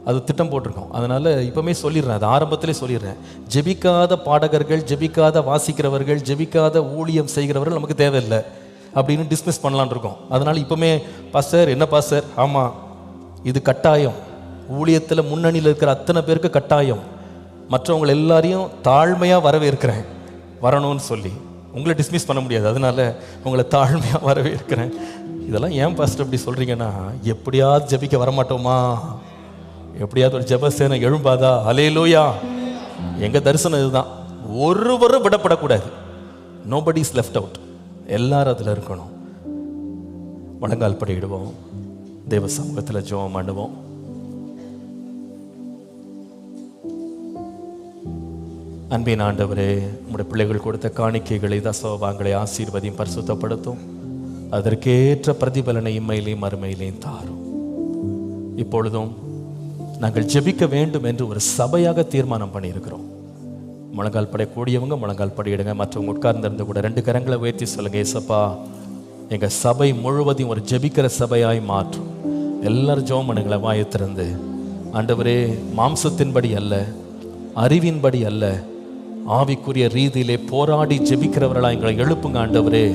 அது திட்டம் போட்டிருக்கோம். அதனால் இப்போவுமே சொல்லிடுறேன், அது ஆரம்பத்திலே சொல்லிடுறேன். ஜெபிக்காத பாடகர்கள், ஜெபிக்காத வாசிக்கிறவர்கள், ஜெபிக்காத ஊழியம் செய்கிறவர்கள் நமக்கு தேவையில்லை அப்படின்னு டிஸ்மிஸ் பண்ணலான் இருக்கோம். அதனால் இப்போவுமே பாஸ்டர் என்ன பாஸ்டர், ஆமாம் இது கட்டாயம், ஊழியத்தில் முன்னணியில் இருக்கிற அத்தனை பேருக்கு கட்டாயம், மற்றவங்களை எல்லாரையும் தாழ்மையாக வரவேற்கிறேன் வரணும்னு சொல்லி உங்களை டிஸ்மிஸ் பண்ண முடியாது. அதனால் உங்களை தாழ்மையாக வரவேற்கிறேன். இதெல்லாம் ஏன் பாஸ்டர் அப்படி சொல்கிறீங்கன்னா, எப்படியாவது ஜெபிக்க வரமாட்டோமா? எப்படியாவது ஒரு ஜெபசேனை எழும்பாதா? அல்லேலூயா. எங்கள் தரிசனம் இதுதான், ஒருவரும் விடப்படக்கூடாது. நோபடி இஸ் லெஃப்ட் அவுட், எல்லாரும் அதில் இருக்கணும். முழங்கால் படியிடுவோம், தேவ சமூகத்தில் ஜெபம் பண்ணுவோம். அன்பின் ஆண்டவரே, உம்முடைய பிள்ளைகள் கொடுத்த காணிக்கைகளை தசோபாங்களை ஆசீர்வதியும் பரிசுத்தப்படுத்தும். அதற்கேற்ற பிரதிபலனை இம்மையிலையும் மறுமையிலையும் தாரும். இப்பொழுதும் நாங்கள் ஜெபிக்க வேண்டும் என்று ஒரு சபையாக தீர்மானம் பண்ணியிருக்கிறோம். முழங்கால் படைக்கூடியவங்க முழங்கால் படியிடுங்க. மற்றவங்க உட்கார்ந்திருந்து கூட 2 கரங்களை உயர்த்தி சொல்லுங்க, ஏசப்பா எங்கள் சபை முழுவதையும் ஒரு ஜெபிக்கிற சபையாய் மாற்றும். எல்லாரும் ஜெபம் பண்ணுங்கள வாயை திறந்து. ஆண்டவரே, மாம்சத்தின்படி அல்ல, அறிவின்படி அல்ல, ஆவிக்குரிய ரீதியிலே போராடி ஜெபிக்கிறவர்களா எங்களை எழுப்புங்க ஆண்டவரே,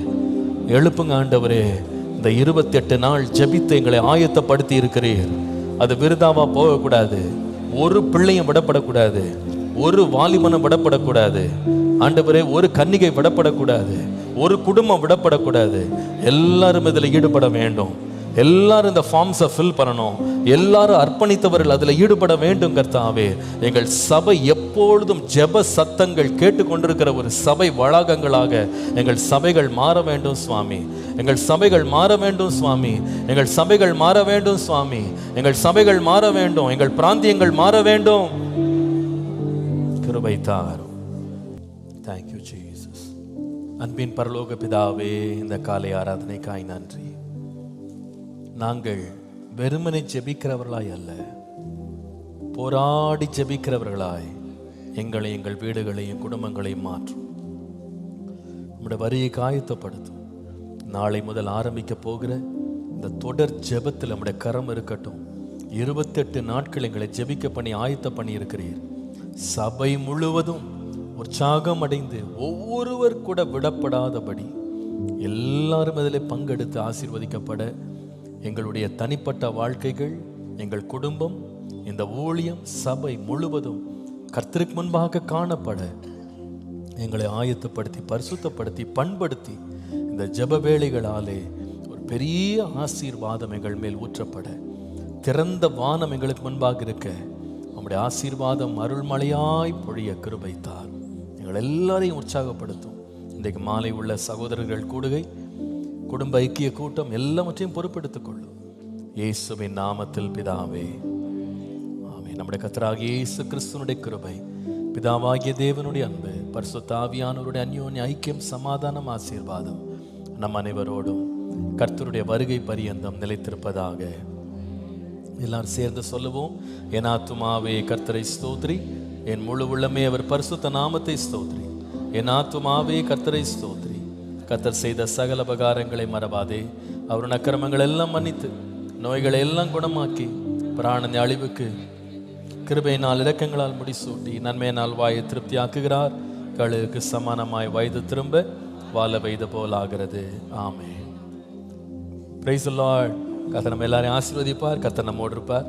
எழுப்புங்க ஆண்டவரே. இந்த 28 நாள் ஜெபித்து எங்களை ஆயத்தப்படுத்தி இருக்கிறீர். அது விருதாவா போகக்கூடாது. ஒரு பிள்ளையும் விடப்படக்கூடாது, ஒரு வாலிபனும் விடப்படக்கூடாது ஆண்டவரே, ஒரு கன்னிகை விடப்படக்கூடாது, ஒரு குடும்பம் விடப்படக்கூடாது. எல்லாரும் இதில் ஈடுபட வேண்டும். எல்லாரும் இந்த ஃபார்ம்ஸை ஃபில் பண்ணணும். எல்லாரும் அர்ப்பணித்தவர்கள் அதில் ஈடுபட வேண்டும். கர்த்தாவே, எங்கள் சபை எப்பொழுதும் ஜெப சத்தங்கள் கேட்டுக்கொண்டிருக்கிற ஒரு சபை வளாகங்களாக எங்கள் சபைகள் மாற வேண்டும் சுவாமி. எங்கள் சபைகள் மாற வேண்டும் சுவாமி. எங்கள் சபைகள் மாற வேண்டும் சுவாமி. எங்கள் சபைகள் மாற வேண்டும். எங்கள் பிராந்தியங்கள் மாற வேண்டும். கிருபை தாரும். Thank you Jesus. அன்பின் பரலோக பிதாவே, இந்த காலை ஆராதனைக்காய் நன்றி. நாங்கள் வெறுமனை ஜெபிக்கிறவர்களாய் அல்ல, போராடி ஜெபிக்கிறவர்களாய் எங்களை, எங்கள் வீடுகளையும் குடும்பங்களையும் மாற்றும். நம்முடைய வரியை காயத்தப்படுத்தும். நாளை முதல் ஆரம்பிக்க போகிற இந்த தொடர் ஜெபத்தில் நம்முடைய கரம் இருக்கட்டும். 28 நாட்கள் எங்களை ஜெபிக்க பண்ணி ஆயத்த பண்ணி இருக்கிறீர். சபை முழுவதும் உற்சாகம் அடைந்து ஒவ்வொருவர் கூட விடப்படாதபடி எல்லாரும் அதில் பங்கெடுத்து ஆசீர்வதிக்கப்பட, எங்களுடைய தனிப்பட்ட வாழ்க்கைகள், எங்கள் குடும்பம், இந்த ஊழியம், சபை முழுவதும் கர்த்தருக்கு முன்பாக காணப்பட எங்களை ஆயத்தப்படுத்தி பரிசுத்தப்படுத்தி பண்படுத்தி இந்த ஜெப வேளைகளாலே ஒரு பெரிய ஆசீர்வாதம் எங்கள் மேல் ஊற்றப்பட, திறந்த வானம் எங்களுக்கு முன்பாக இருக்க நம்முடைய ஆசீர்வாதம் அருள்மழையாய் பொழிய கிருபை தார். எங்கள் எல்லாரையும் உற்சாகப்படுத்தும். இன்றைக்கு மாலை உள்ள சகோதரர்கள் கூடுகை, குடும்ப ஐக்கிய கூட்டம் எல்லாவற்றையும் பொறுப்பெடுத்துக் கொள்ளும். இயேசுவின் நாமத்தில் பிதாவே, ஆமென். நம்முடைய கர்த்தராகிய இயேசு கிறிஸ்துவினுடைய கிருபை, பிதாவாகிய தேவனுடைய அன்பு, பரிசுத்த ஆவியானவருடைய அந்யோன்ய ஐக்கியம், சமாதானம், ஆசீர்வாதம் நம் அனைவரோடும் கர்த்தருடைய வருகை பரியந்தம் நிலைத்திருப்பதாக. எல்லாரும் சேர்ந்து சொல்லுவோம். என் ஆத்துமாவே கர்த்தரை ஸ்தோத்ரி, என் முழு உள்ளமே அவர் பரிசுத்த நாமத்தை ஸ்தோத்ரி. என் ஆத்துமாவே கர்த்தரை ஸ்தோத்ரி, கர்த்தர் செய்த சகல உபகாரங்களை மறவாதே. அவருடைய அக்கிரமங்கள் எல்லாம் மன்னித்து, நோய்களை எல்லாம் குணமாக்கி, பிராணனை அழிவுக்கு கிருபையினால் இரக்கங்களால் முடிசூட்டி, நன்மையினால் வாயை திருப்தி ஆக்குகிறார். கழுகுக்கு சமானமாய் வயது திரும்ப வாழ வைது போல் ஆகிறது. ஆமென். Praise the Lord. கர்த்தர் நம்ம எல்லாரையும் ஆசீர்வதிப்பார். கர்த்தர் நம்மோடு இருப்பார்.